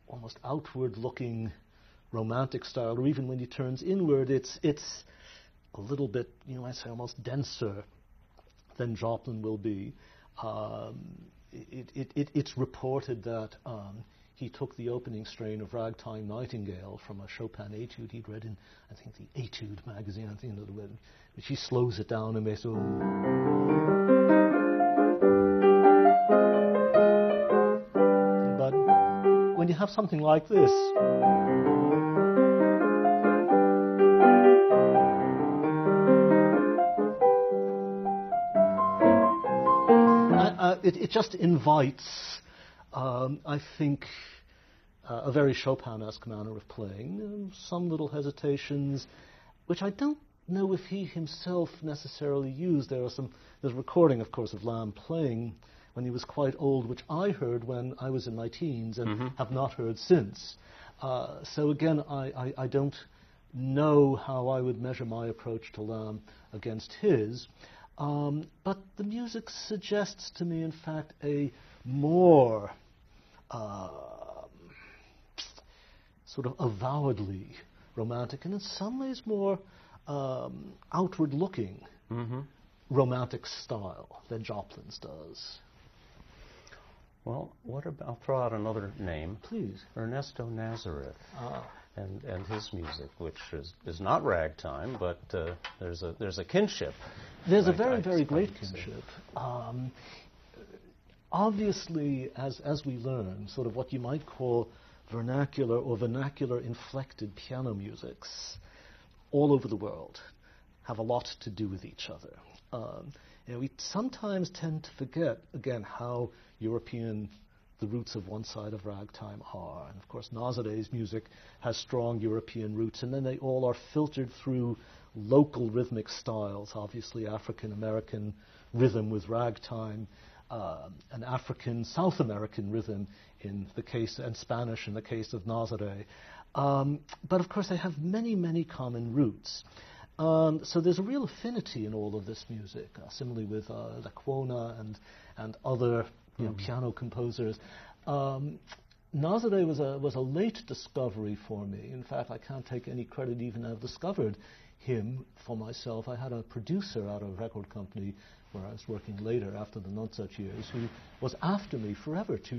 almost outward-looking romantic style, or even when he turns inward, it's a little bit, I say almost denser than Joplin will be. It's reported that he took the opening strain of Ragtime Nightingale from a Chopin etude he'd read in, I think, the Etude magazine, which he slows it down and makes when you have something like this, it just invites, I think, a very Chopin-esque manner of playing. Some little hesitations, which I don't know if he himself necessarily used. There's a recording, of course, of Lamb playing when he was quite old, which I heard when I was in my teens and have not heard since. So again, I don't know how I would measure my approach to Lamb against his. But the music suggests to me, in fact, a more sort of avowedly romantic and in some ways more outward-looking romantic style than Joplin's does. Well, I'll throw out another name. Please. Ernesto Nazareth. And his music, which is not ragtime, but there's a kinship. There's a very great kinship. Obviously, as we learn, sort of what you might call vernacular or vernacular-inflected piano musics all over the world have a lot to do with each other. We sometimes tend to forget, again, how European the roots of one side of ragtime are. And of course, Nazaret's music has strong European roots, and then they all are filtered through local rhythmic styles, obviously African-American rhythm with ragtime, an African South American rhythm in the case, and Spanish in the case of Nazare. But of course they have many, many common roots. So there's a real affinity in all of this music, similarly with Lecuona and other piano composers. Nazare was a late discovery for me. In fact, I can't take any credit even I've discovered him for myself. I had a producer out of a record company where I was working later after the Nonsuch years who was after me forever to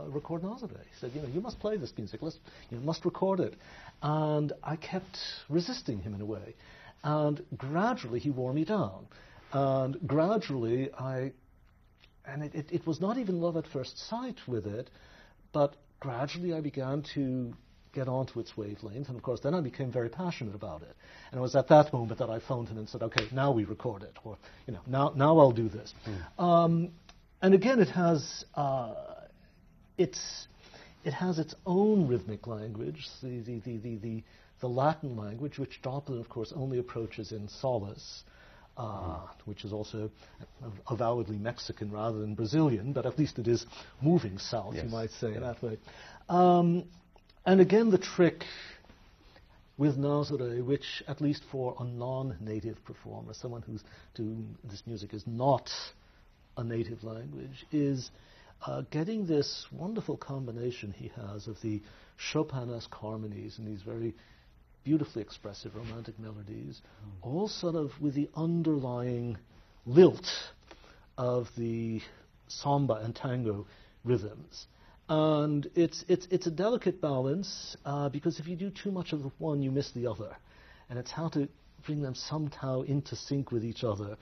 record Nazare. He said, you must play this music, you must record it. And I kept resisting him in a way. And gradually he wore me down. And gradually it was not even love at first sight with it, but gradually I began to get onto its wavelength, and of course then I became very passionate about it. And it was at that moment that I phoned him and said, okay, now we record it, or now I'll do this. And again, it has its own rhythmic language, the Latin language, which Joplin, of course, only approaches in solace, which is also avowedly Mexican rather than Brazilian, but at least it is moving south, you might say, that way. And again, the trick with Nazare, which at least for a non-native performer, someone who's doing this music is not a native language, is getting this wonderful combination he has of the Chopin-esque harmonies and these very beautifully expressive romantic melodies, all sort of with the underlying lilt of the samba and tango rhythms. And it's a delicate balance, because if you do too much of the one, you miss the other. And it's how to bring them somehow into sync with each other.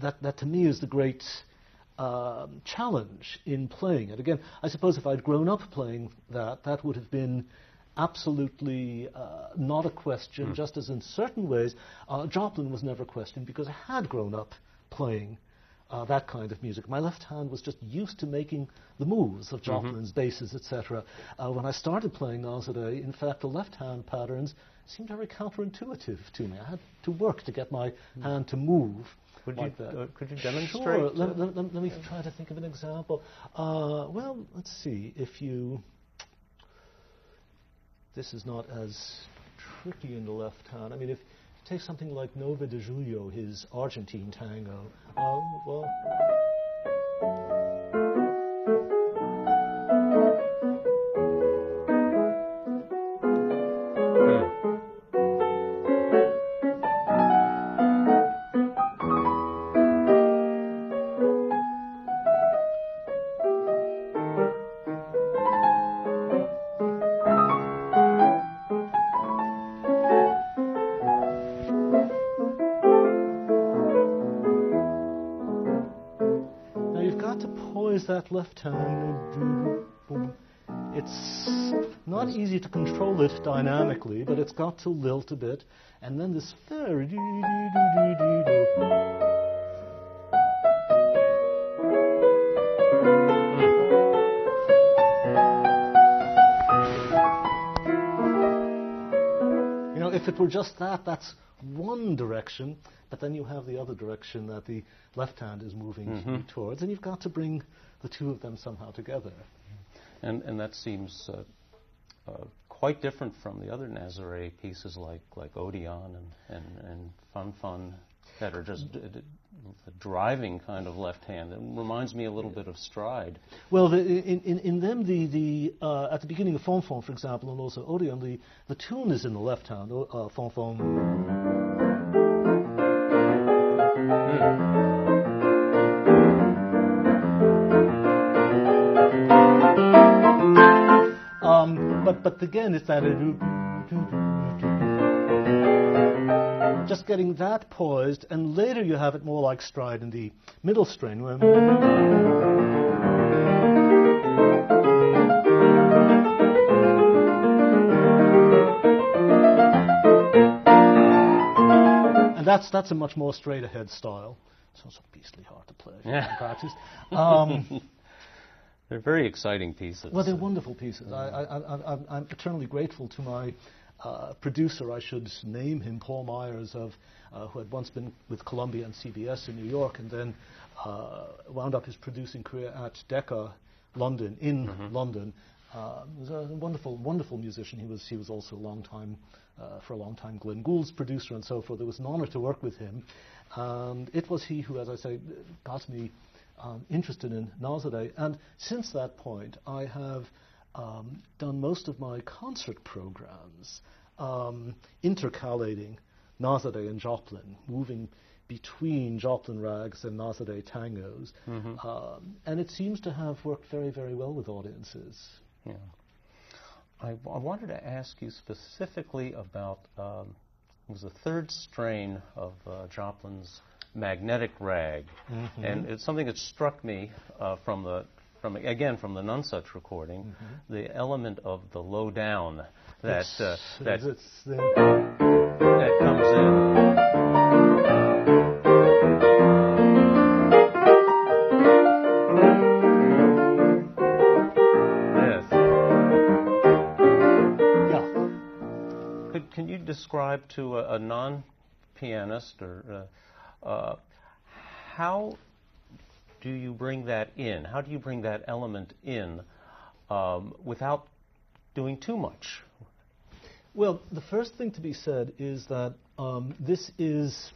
That to me is the great challenge in playing it. Again, I suppose if I'd grown up playing that would have been absolutely not a question, just as in certain ways Joplin was never questioned, because I had grown up playing that kind of music. My left hand was just used to making the moves of Joplin's basses, etc. When I started playing Nazare, in fact, the left hand patterns seemed very counterintuitive to me. I had to work to get my hand to move. Could you demonstrate? Sure. Let me try to think of an example. Well, let's see. This is not as tricky in the left hand. I mean, if you take something like Nove de Julio, his Argentine tango, well... that left hand. It's not easy to control it dynamically, but it's got to lilt a bit, and then this very if it were just that's one direction, but then you have the other direction that the left hand is moving towards, and you've got to bring the two of them somehow together. And that seems quite different from the other Nazare pieces like Odeon and Fun Fun that are just a driving kind of left hand. It reminds me a little bit of Stride. Well, in them, at the beginning of Fon Fon, for example, and also Odeon, the tune is in the left hand. Fon Fon. But again, it's that just getting that poised, and later you have it more like Stride in the middle string. And that's a much more straight ahead style. It's also beastly hard to play if you haven't practiced. They're very exciting pieces. Well, they're wonderful pieces. I'm eternally grateful to my producer, I should name him, Paul Myers, who had once been with Columbia and CBS in New York, and then wound up his producing career at Decca, London, London. He was a wonderful, wonderful musician. He was also for a long time Glenn Gould's producer and so forth. It was an honor to work with him. And it was he who, as I say, got me interested in Nazadeh. And since that point, I have done most of my concert programs intercalating Nazadeh and Joplin, moving between Joplin rags and Nazadeh tangos. And it seems to have worked very, very well with audiences. Yeah. I wanted to ask you specifically about it was the third strain of Joplin's magnetic rag, and it's something that struck me from the Nonsuch recording, the element of the low down that comes in. Can you describe to a non-pianist how do you bring that in? How do you bring that element in without doing too much? Well, the first thing to be said is that this is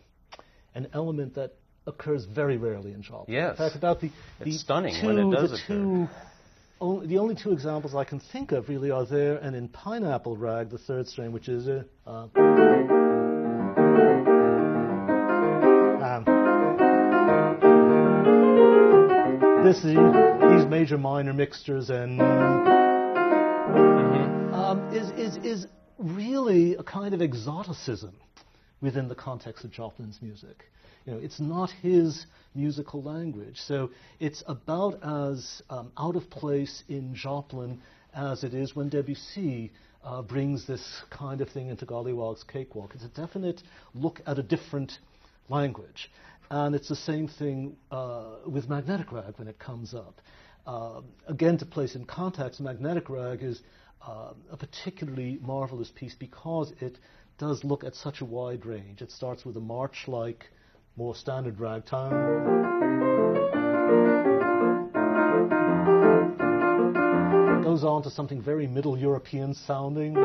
an element that occurs very rarely in Joplin. Yes. In fact, about it's stunning when it does occur. The only two examples I can think of really are there and in Pineapple Rag, the third strain, which is these major minor mixtures and is really a kind of exoticism within the context of Joplin's music. It's not his musical language, so it's about as out of place in Joplin as it is when Debussy brings this kind of thing into Gollywog's Cakewalk. It's a definite look at a different language, and it's the same thing with Magnetic Rag when it comes up. Again, to place in context, Magnetic Rag is a particularly marvelous piece because it does look at such a wide range. It starts with a march-like, more standard ragtime. It goes on to something very Middle European sounding.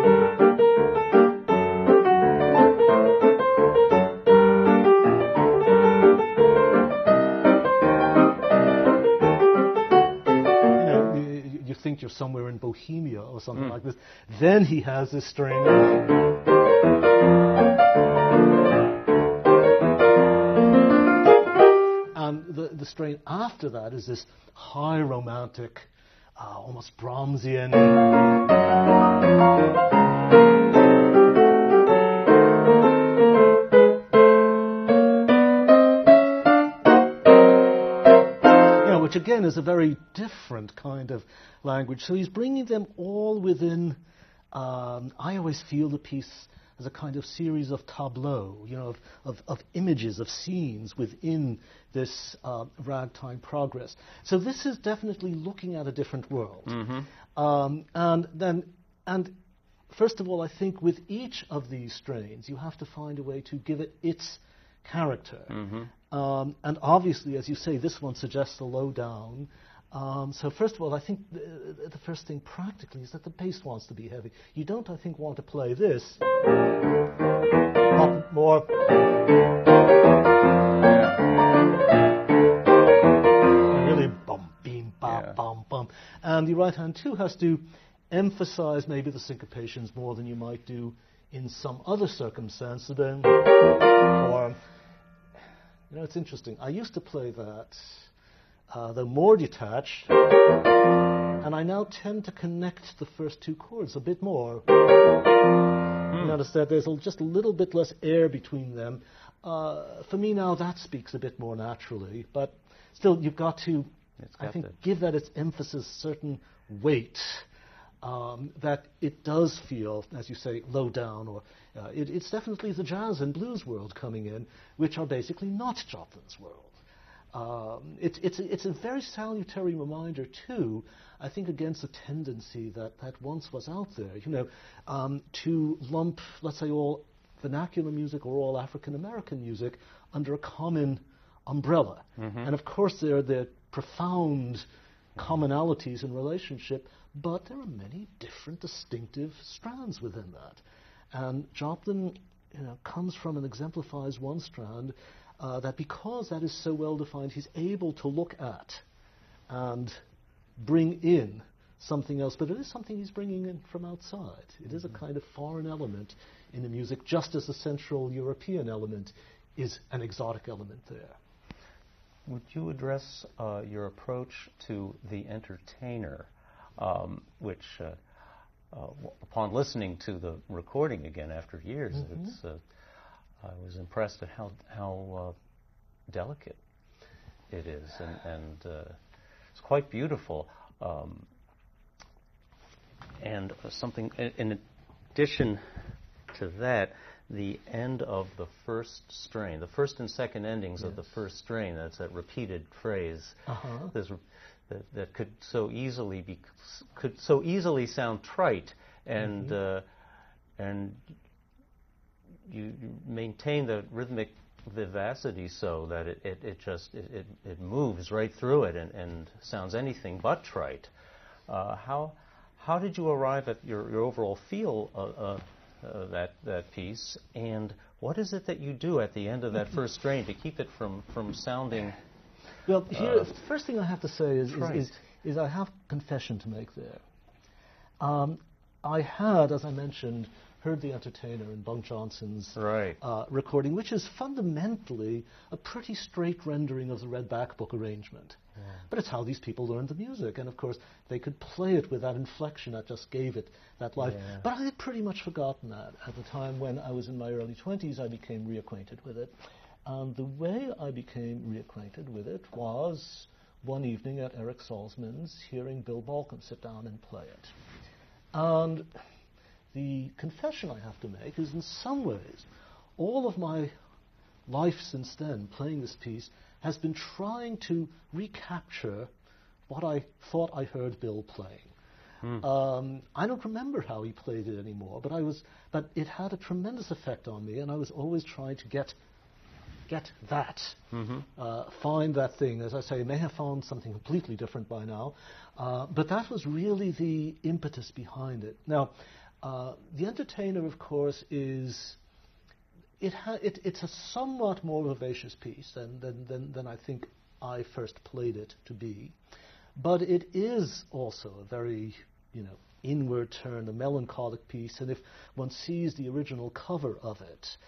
You think you're somewhere in Bohemia or something like this. Then he has this string. The strain after that is this high romantic, almost Brahmsian. Which again is a very different kind of language. So he's bringing them all within, I always feel the piece as a kind of series of tableaux, of images, of scenes within this ragtime progress. So this is definitely looking at a different world. And first of all, I think with each of these strains, you have to find a way to give it its character. And obviously, as you say, this one suggests a low down. So first of all, I think the first thing practically is that the bass wants to be heavy. You don't, I think, want to play this. More. Really bum, beam, bum, bum, bum. And the right hand, too, has to emphasize maybe the syncopations more than you might do in some other circumstance. Or, it's interesting. I used to play that. They're more detached, and I now tend to connect the first two chords a bit more. Notice that there's just a little bit less air between them. For me now, that speaks a bit more naturally, but still, you've got to, I think, give that its emphasis certain weight, that it does feel, as you say, low down, or it's definitely the jazz and blues world coming in, which are basically not Joplin's world. It's a very salutary reminder too, I think, against a tendency that once was out there, to lump, let's say, all vernacular music or all African American music under a common umbrella. And of course there are profound commonalities in relationship, but there are many different distinctive strands within that. And Joplin comes from and exemplifies one strand that, because that is so well defined, he's able to look at and bring in something else, but it is something he's bringing in from outside. It is a kind of foreign element in the music, just as the Central European element is an exotic element there. Would you address your approach to the entertainer, which, upon listening to the recording again after years, I was impressed at how delicate it is, and it's quite beautiful. And something in addition to that, the end of the first strain, the first and second endings of the first strain, that's that repeated phrase, that could so easily sound trite, and you maintain the rhythmic vivacity so that it moves right through it and sounds anything but trite. How did you arrive at your overall feel of that piece, and what is it that you do at the end of that first strain to keep it from sounding? Well, here, the first thing I have to say is I have a confession to make there. I had, as I mentioned, heard The Entertainer in Bunk Johnson's recording, which is fundamentally a pretty straight rendering of the Red Back Book arrangement. Yeah. But it's how these people learned the music, and of course they could play it with that inflection that just gave it that life. Yeah. But I had pretty much forgotten that. At the time when I was in my early 20s, I became reacquainted with it. And the way I became reacquainted with it was one evening at Eric Salzman's, hearing Bill Balkan sit down and play it. And the confession I have to make is, in some ways, all of my life since then, playing this piece, has been trying to recapture what I thought I heard Bill playing. I don't remember how he played it anymore, but it had a tremendous effect on me, and I was always trying to get that, find that thing. As I say, I may have found something completely different by now, but that was really the impetus behind it. Now, The Entertainer, of course, it's a somewhat more vivacious piece than I think I first played it to be, but it is also a very, inward turn, a melancholic piece. And if one sees the original cover of it,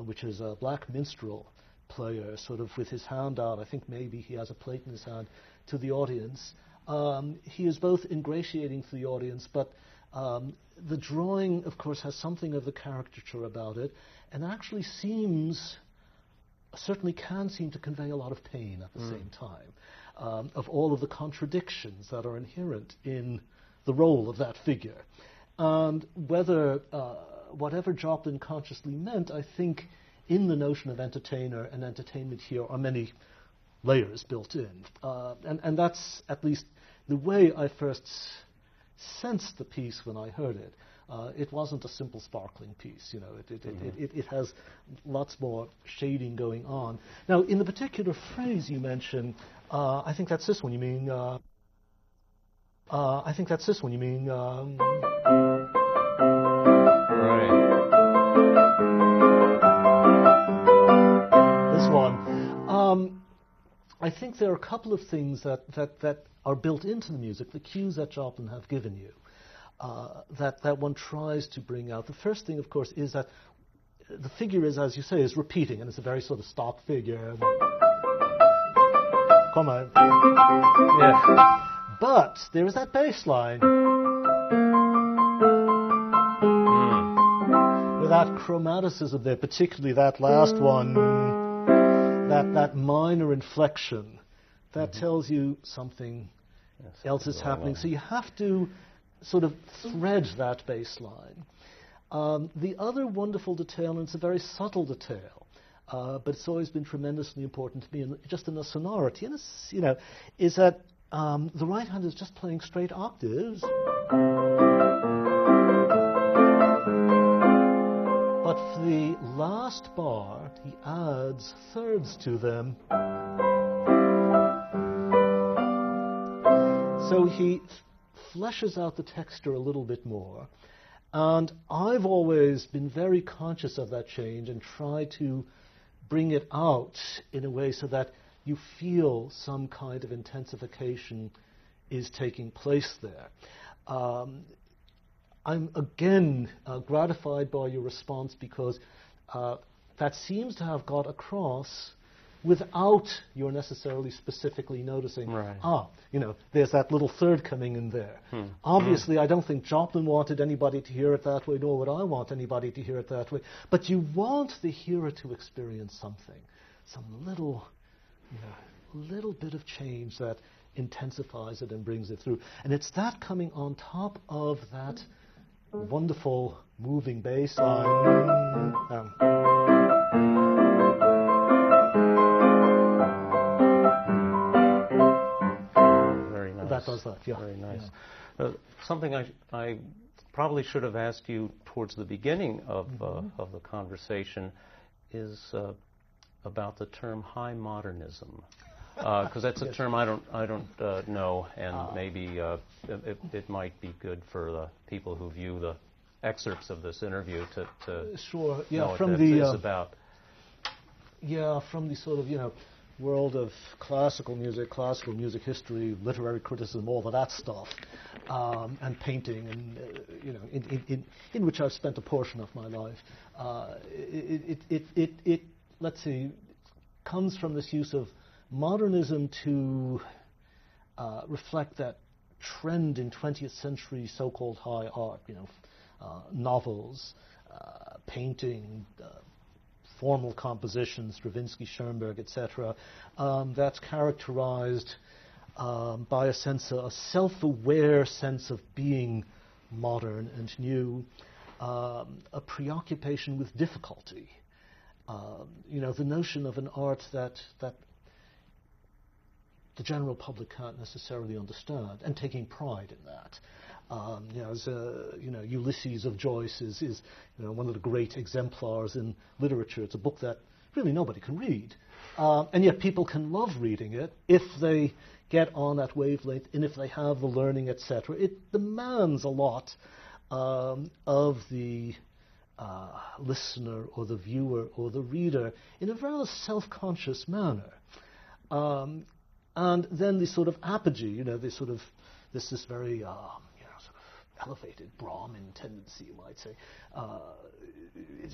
which is a black minstrel player, sort of with his hand out, I think maybe he has a plate in his hand, to the audience, he is both ingratiating to the audience, but the drawing, of course, has something of the caricature about it, and actually certainly can seem to convey a lot of pain at the same time, of all of the contradictions that are inherent in the role of that figure. And whatever Joplin consciously meant, I think in the notion of entertainer and entertainment here are many layers built in. And that's at least the way I first sensed the piece when I heard it. It wasn't a simple sparkling piece, it has lots more shading going on. Now, in the particular phrase you mentioned, I think that's this one. You mean? I think that's this one. You mean? This one. I think there are a couple of things that are built into the music, the cues that Joplin have given you. That one tries to bring out. The first thing, of course, is that the figure is, as you say, is repeating, and it's a very sort of stock figure. Come on. Yeah. But there is that bass line. With that chromaticism there, particularly that last one, that minor inflection, that tells you something else is happening. So you have to sort of thread that bass line. The other wonderful detail, and it's a very subtle detail, but it's always been tremendously important to me, and just in the sonority. And it's, is that the right hand is just playing straight octaves, but for the last bar, he adds thirds to them. So he fleshes out the texture a little bit more. And I've always been very conscious of that change and try to bring it out in a way so that you feel some kind of intensification is taking place there. I'm again gratified by your response, because that seems to have got across without you're necessarily specifically noticing, right. There's that little third coming in there. Obviously, I don't think Joplin wanted anybody to hear it that way, nor would I want anybody to hear it that way. But you want the hearer to experience something, some little bit of change that intensifies it and brings it through. And it's that coming on top of that wonderful moving bass line. That does that, yeah. Very nice. Yeah. Something I probably should have asked you towards the beginning of the conversation is about the term high modernism, because that's a term I don't know, and maybe it might be good for the people who view the excerpts of this interview to sure, yeah, know from what the that is about. Yeah, from the sort of world of classical music history, literary criticism, all of that stuff, and painting, and in which I've spent a portion of my life. It let's see, comes from this use of modernism to reflect that trend in 20th century so-called high art, novels, painting, formal compositions, Stravinsky, Schoenberg, etc., that's characterized by a self-aware sense of being modern and new, a preoccupation with difficulty. The notion of an art that the general public can't necessarily understand, and taking pride in that. Ulysses of Joyce is one of the great exemplars in literature. It's a book that really nobody can read, and yet people can love reading it if they get on that wavelength and if they have the learning, etc. It demands a lot of the listener or the viewer or the reader in a rather self-conscious manner. And then the sort of apogee, this very elevated Brahmin tendency, you might say.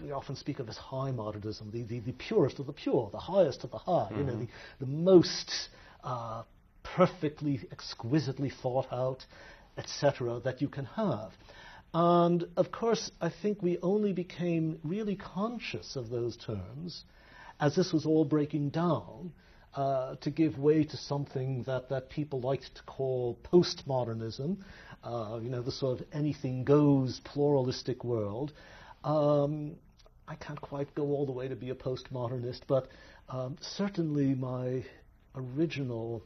We often speak of as high modernism, the purest of the pure, the highest of the high, the most perfectly, exquisitely thought out, etc., that you can have. And of course, I think we only became really conscious of those terms as this was all breaking down, to give way to something that people liked to call postmodernism, the sort of anything goes pluralistic world. I can't quite go all the way to be a postmodernist, but certainly my original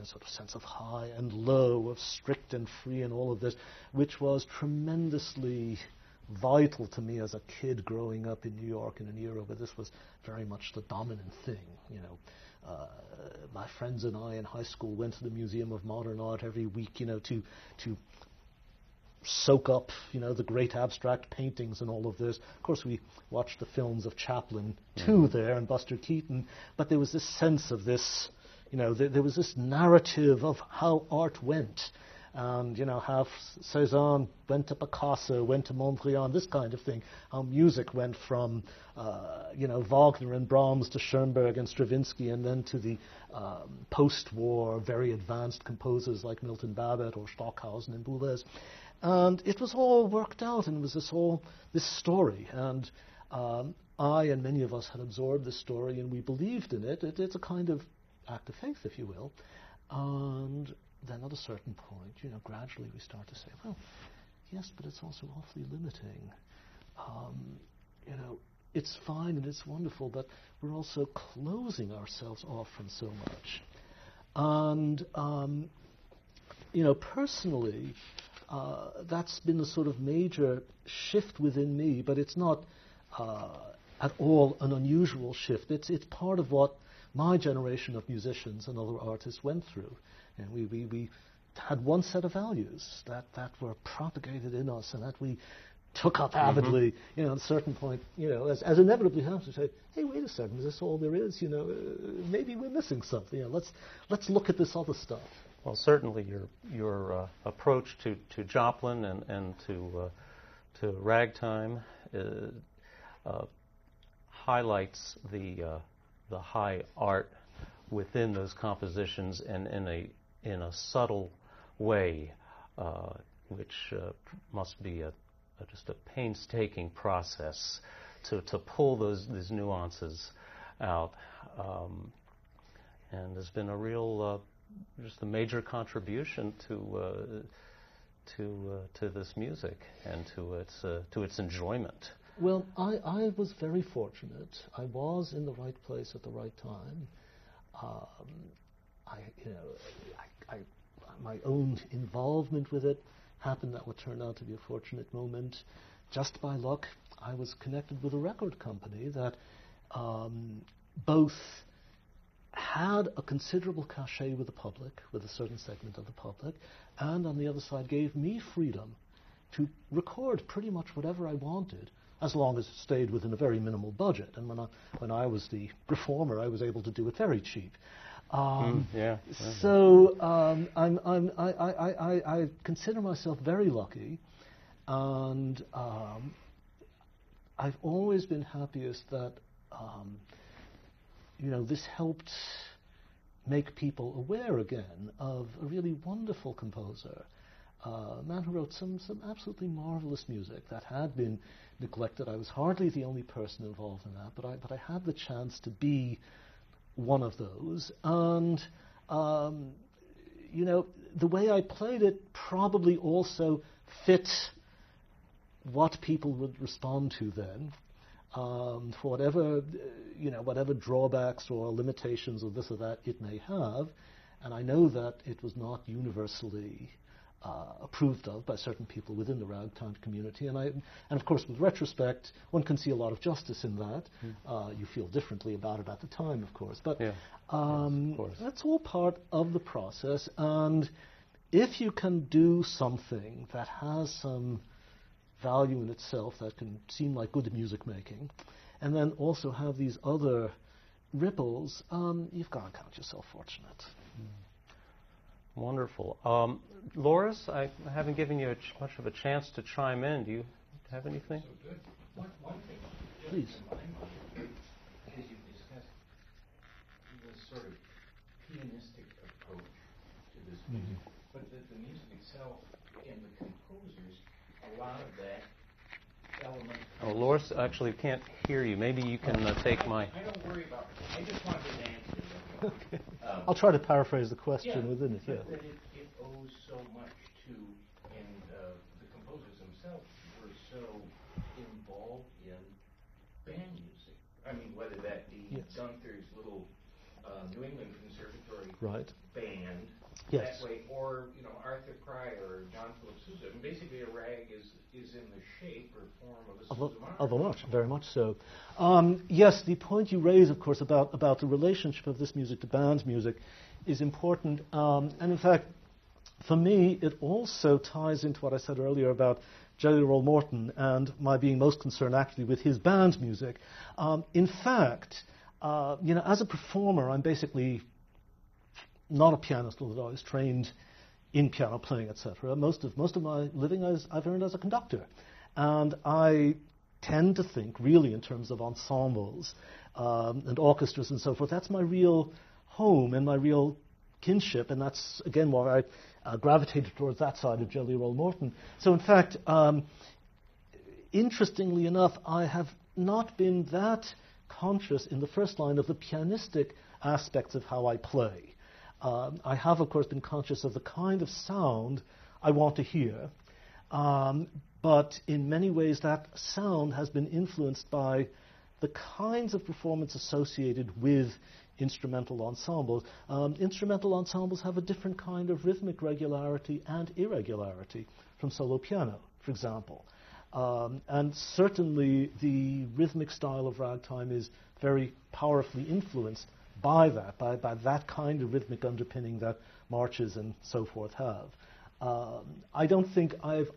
sort of sense of high and low, of strict and free and all of this, which was tremendously vital to me as a kid growing up in New York in an era where this was very much the dominant thing. My friends and I in high school went to the Museum of Modern Art every week, to soak up, the great abstract paintings and all of this. Of course, we watched the films of Chaplin too there and Buster Keaton, but there was this sense of this, there was this narrative of how art went. And, how Cézanne went to Picasso, went to Mondrian, this kind of thing. How music went from, Wagner and Brahms to Schoenberg and Stravinsky, and then to the post-war, very advanced composers like Milton Babbitt or Stockhausen and Boulez. And it was all worked out, and it was this story. And I and many of us had absorbed this story, and we believed in it. It's a kind of act of faith, if you will. And then at a certain point, gradually we start to say, well, yes, but it's also awfully limiting. it's fine and it's wonderful, but we're also closing ourselves off from so much. And, personally, that's been a sort of major shift within me, but it's not at all an unusual shift. It's part of what my generation of musicians and other artists went through. And we had one set of values that were propagated in us and that we took up avidly. At a certain point, as inevitably happens, we say, hey, wait a second, is this all there is? Maybe we're missing something. Let's look at this other stuff. Well, certainly your approach to Joplin and to ragtime highlights the high art within those compositions, and in a subtle way, which must be just a painstaking process to pull these nuances out, and there's been a real just a major contribution to this music and to its enjoyment. Well, I was very fortunate. I was in the right place at the right time. My own involvement with it happened that would turn out to be a fortunate moment. Just by luck, I was connected with a record company that both had a considerable cachet with the public, with a certain segment of the public, and on the other side gave me freedom to record pretty much whatever I wanted, as long as it stayed within a very minimal budget. And when I was the performer, I was able to do it very cheap. So I consider myself very lucky, and I've always been happiest that this helped make people aware again of a really wonderful composer, a man who wrote some absolutely marvelous music that had been neglected. I was hardly the only person involved in that, but I had the chance to be one of those. And the way I played it probably also fit what people would respond to then. For whatever drawbacks or limitations or this or that it may have, and I know that it was not universally approved of by certain people within the ragtime community, and of course with retrospect one can see a lot of justice in that. You feel differently about it at the time, of course, but that's all part of the process. And if you can do something that has some value in itself, that can seem like good music making, and then also have these other ripples, you've got to count yourself fortunate. Wonderful. Loris, I haven't given you much of a chance to chime in. Do you have anything? So good. One thing, Please. in my mind, as you discussed the sort of pianistic approach to this music, but the music itself and the composers, a lot of that element. Oh, Loris actually can't hear you. Maybe you can take my... I don't worry about it. I just wanted an answer. Okay. I'll try to paraphrase the question within it. Yeah. That it owes so much to, and the composers themselves were so involved in band music. I mean, whether that be Gunther's little New England Conservatory band that way, or Arthur Cryer or John Philip Sousa. And basically, a rag is in the shape or form of a Sousa march. Of a march, very much so. Yes, the point you raise, of course, about the relationship of this music to band music is important. And in fact, for me, it also ties into what I said earlier about Jelly Roll Morton and my being most concerned actually with his band music. In fact, as a performer, I'm basically not a pianist, although I was trained in piano playing, etc. Most of my living I've earned as a conductor, and I tend to think really in terms of ensembles and orchestras and so forth. That's my real home and my real kinship, and that's again why I gravitated towards that side of Jelly Roll Morton. So in fact, interestingly enough, I have not been that conscious in the first line of the pianistic aspects of how I play. I have, of course, been conscious of the kind of sound I want to hear, but in many ways that sound has been influenced by the kinds of performance associated with instrumental ensembles. Instrumental ensembles have a different kind of rhythmic regularity and irregularity from solo piano, for example. And certainly the rhythmic style of ragtime is very powerfully influenced by that kind of rhythmic underpinning that marches and so forth have. I don't think I've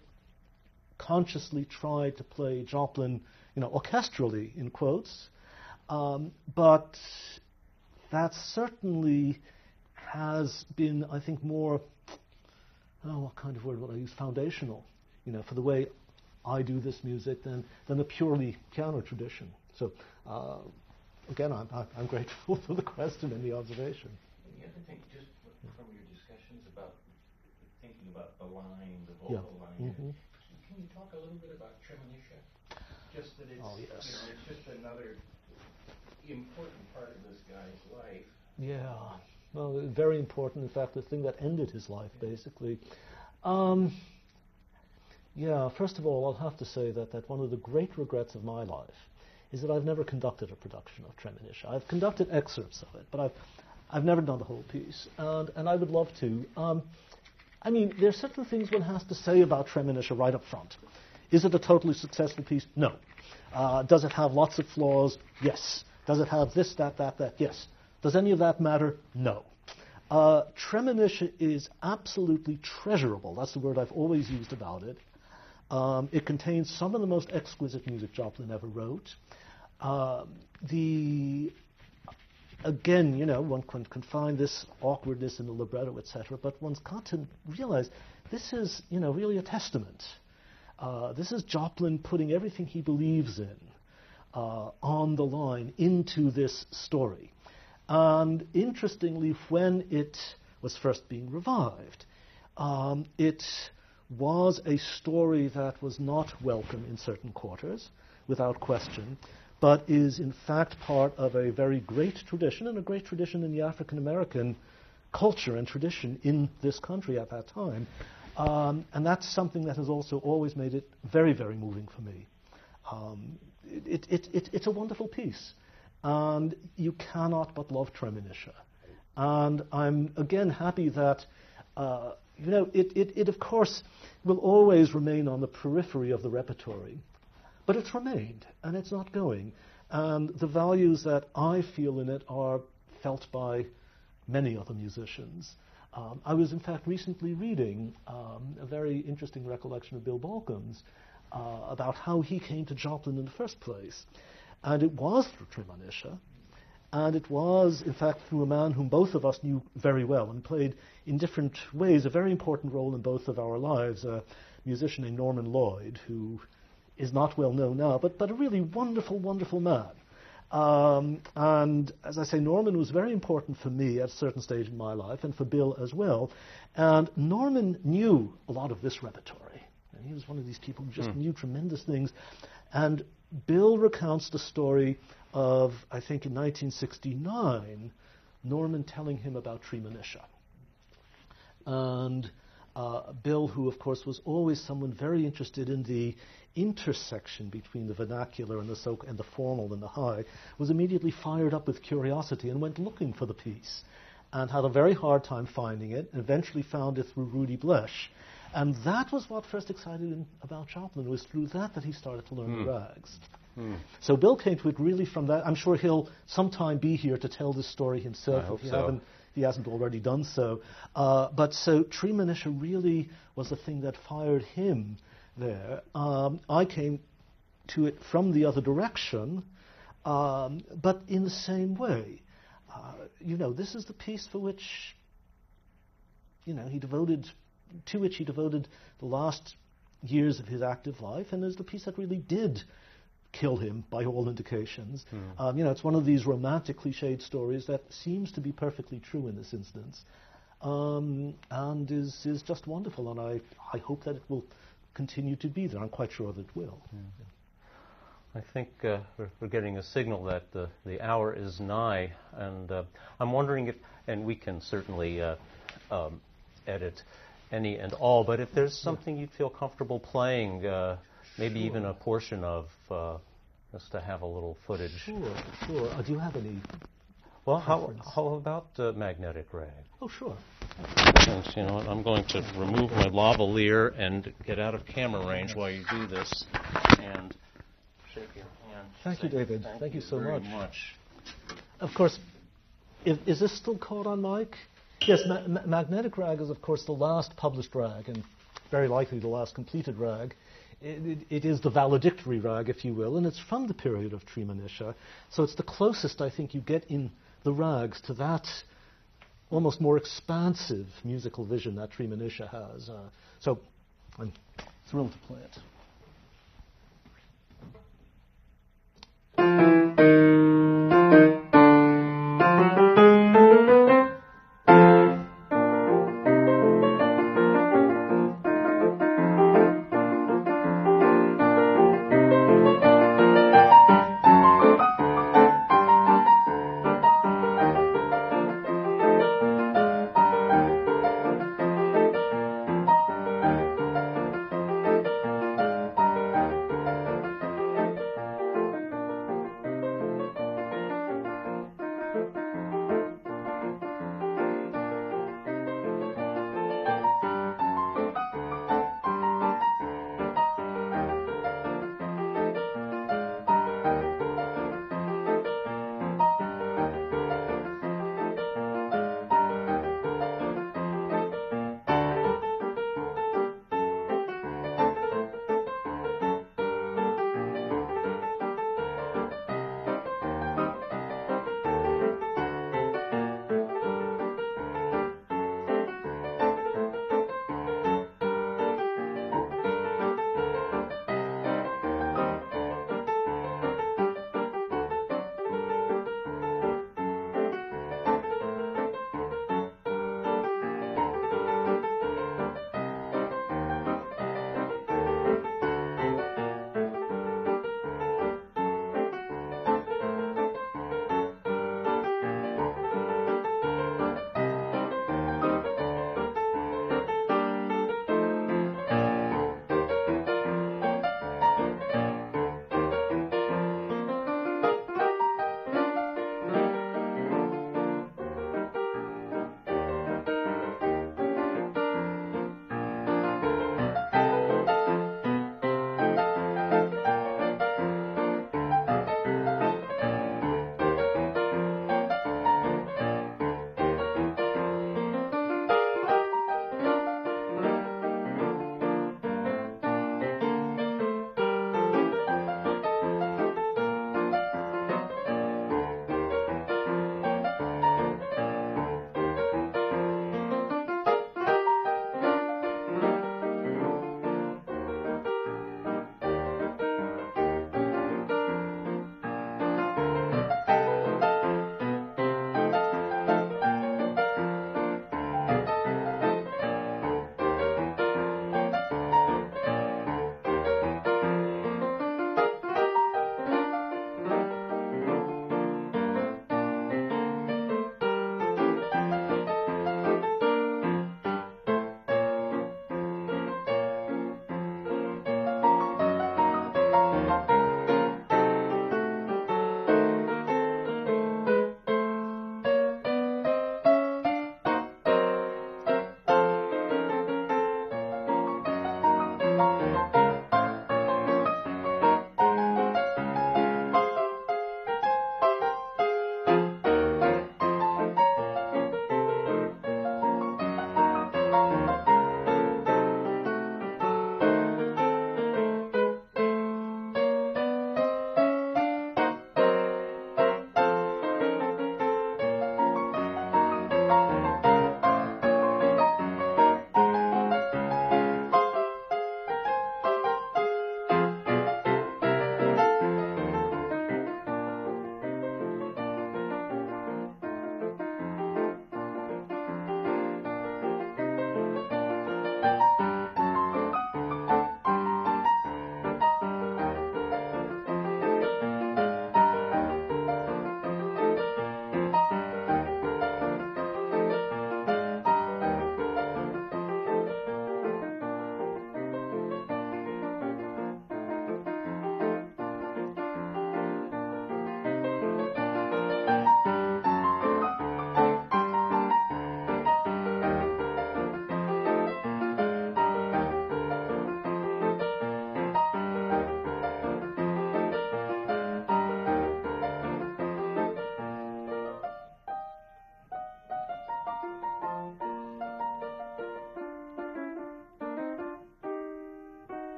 consciously tried to play Joplin, orchestrally, in quotes, but that certainly has been, I think, more, what kind of word would I use, foundational, for the way I do this music than a purely piano tradition. So, again, I'm grateful for the question and the observation. And the other thing, just from your discussions about thinking about the line, the vocal line, can you talk a little bit about Tremonisha? Just that it's, it's just another important part of this guy's life. Yeah, well, very important. In fact, the thing that ended his life, basically. First of all, I'll have to say that one of the great regrets of my life is that I've never conducted a production of Tremonisha. I've conducted excerpts of it, but I've never done the whole piece, and I would love to. There are certain things one has to say about Tremonisha right up front. Is it a totally successful piece? No. Does it have lots of flaws? Yes. Does it have this, that? Yes. Does any of that matter? No. Tremonisha is absolutely treasurable. That's the word I've always used about it. It contains some of the most exquisite music Joplin ever wrote. Again, one can find this awkwardness in the libretto, etc., but one's got to realize this is, really a testament. This is Joplin putting everything he believes in on the line into this story. And interestingly, when it was first being revived, it was a story that was not welcome in certain quarters, without question, but is in fact part of a very great tradition, and a great tradition in the African American culture and tradition in this country at that time. And that's something that has also always made it very, very moving for me. It's a wonderful piece, and you cannot but love Tremonisha. And I'm again happy that it of course will always remain on the periphery of the repertory, but it's remained and it's not going. And the values that I feel in it are felt by many other musicians. I was in fact recently reading a very interesting recollection of Bill Balcom's about how he came to Joplin in the first place. And it was through Tremonisha, and it was, in fact, through a man whom both of us knew very well and played in different ways a very important role in both of our lives, a musician named Norman Lloyd, who is not well known now, but a really wonderful, wonderful man. And as I say, Norman was very important for me at a certain stage in my life, and for Bill as well. And Norman knew a lot of this repertory. And he was one of these people who just knew tremendous things. And Bill recounts the story of, I think in 1969, Norman telling him about Tremonisha. And Bill, who of course was always someone very interested in the intersection between the vernacular and the formal and the high, was immediately fired up with curiosity and went looking for the piece, and had a very hard time finding it, and eventually found it through Rudy Blesch. And that was what first excited him about Joplin. It was through that he started to learn the rags. So Bill came to it really from that. I'm sure he'll sometime be here to tell this story himself if he hasn't already done so. But so Tremonisha really was the thing that fired him there. I came to it from the other direction, but in the same way. This is the piece for which, he devoted the last years of his active life, and is the piece that really did kill him by all indications. It's one of these romantic cliched stories that seems to be perfectly true in this instance, and is just wonderful, and I hope that it will continue to be there. I'm quite sure that it will. I think we're getting a signal that the hour is nigh, and I'm wondering if, and we can certainly edit any and all, but if there's something you'd feel comfortable playing, maybe even a portion of just to have a little footage. Sure, sure. Do you have any? Well, how about magnetic rag? Oh, sure. Thanks. You know what? I'm going to remove my lavalier and get out of camera range while you do this, and shake your hand. Thank you, David. Thank you so very much. Of course, is this still caught on mic? Yes, magnetic rag is, of course, the last published rag, and very likely the last completed rag. It is the valedictory rag, if you will, and it's from the period of Treemonisha. So it's the closest, I think, you get in the rags to that almost more expansive musical vision that Treemonisha has. So I'm thrilled to play it.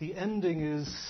the ending is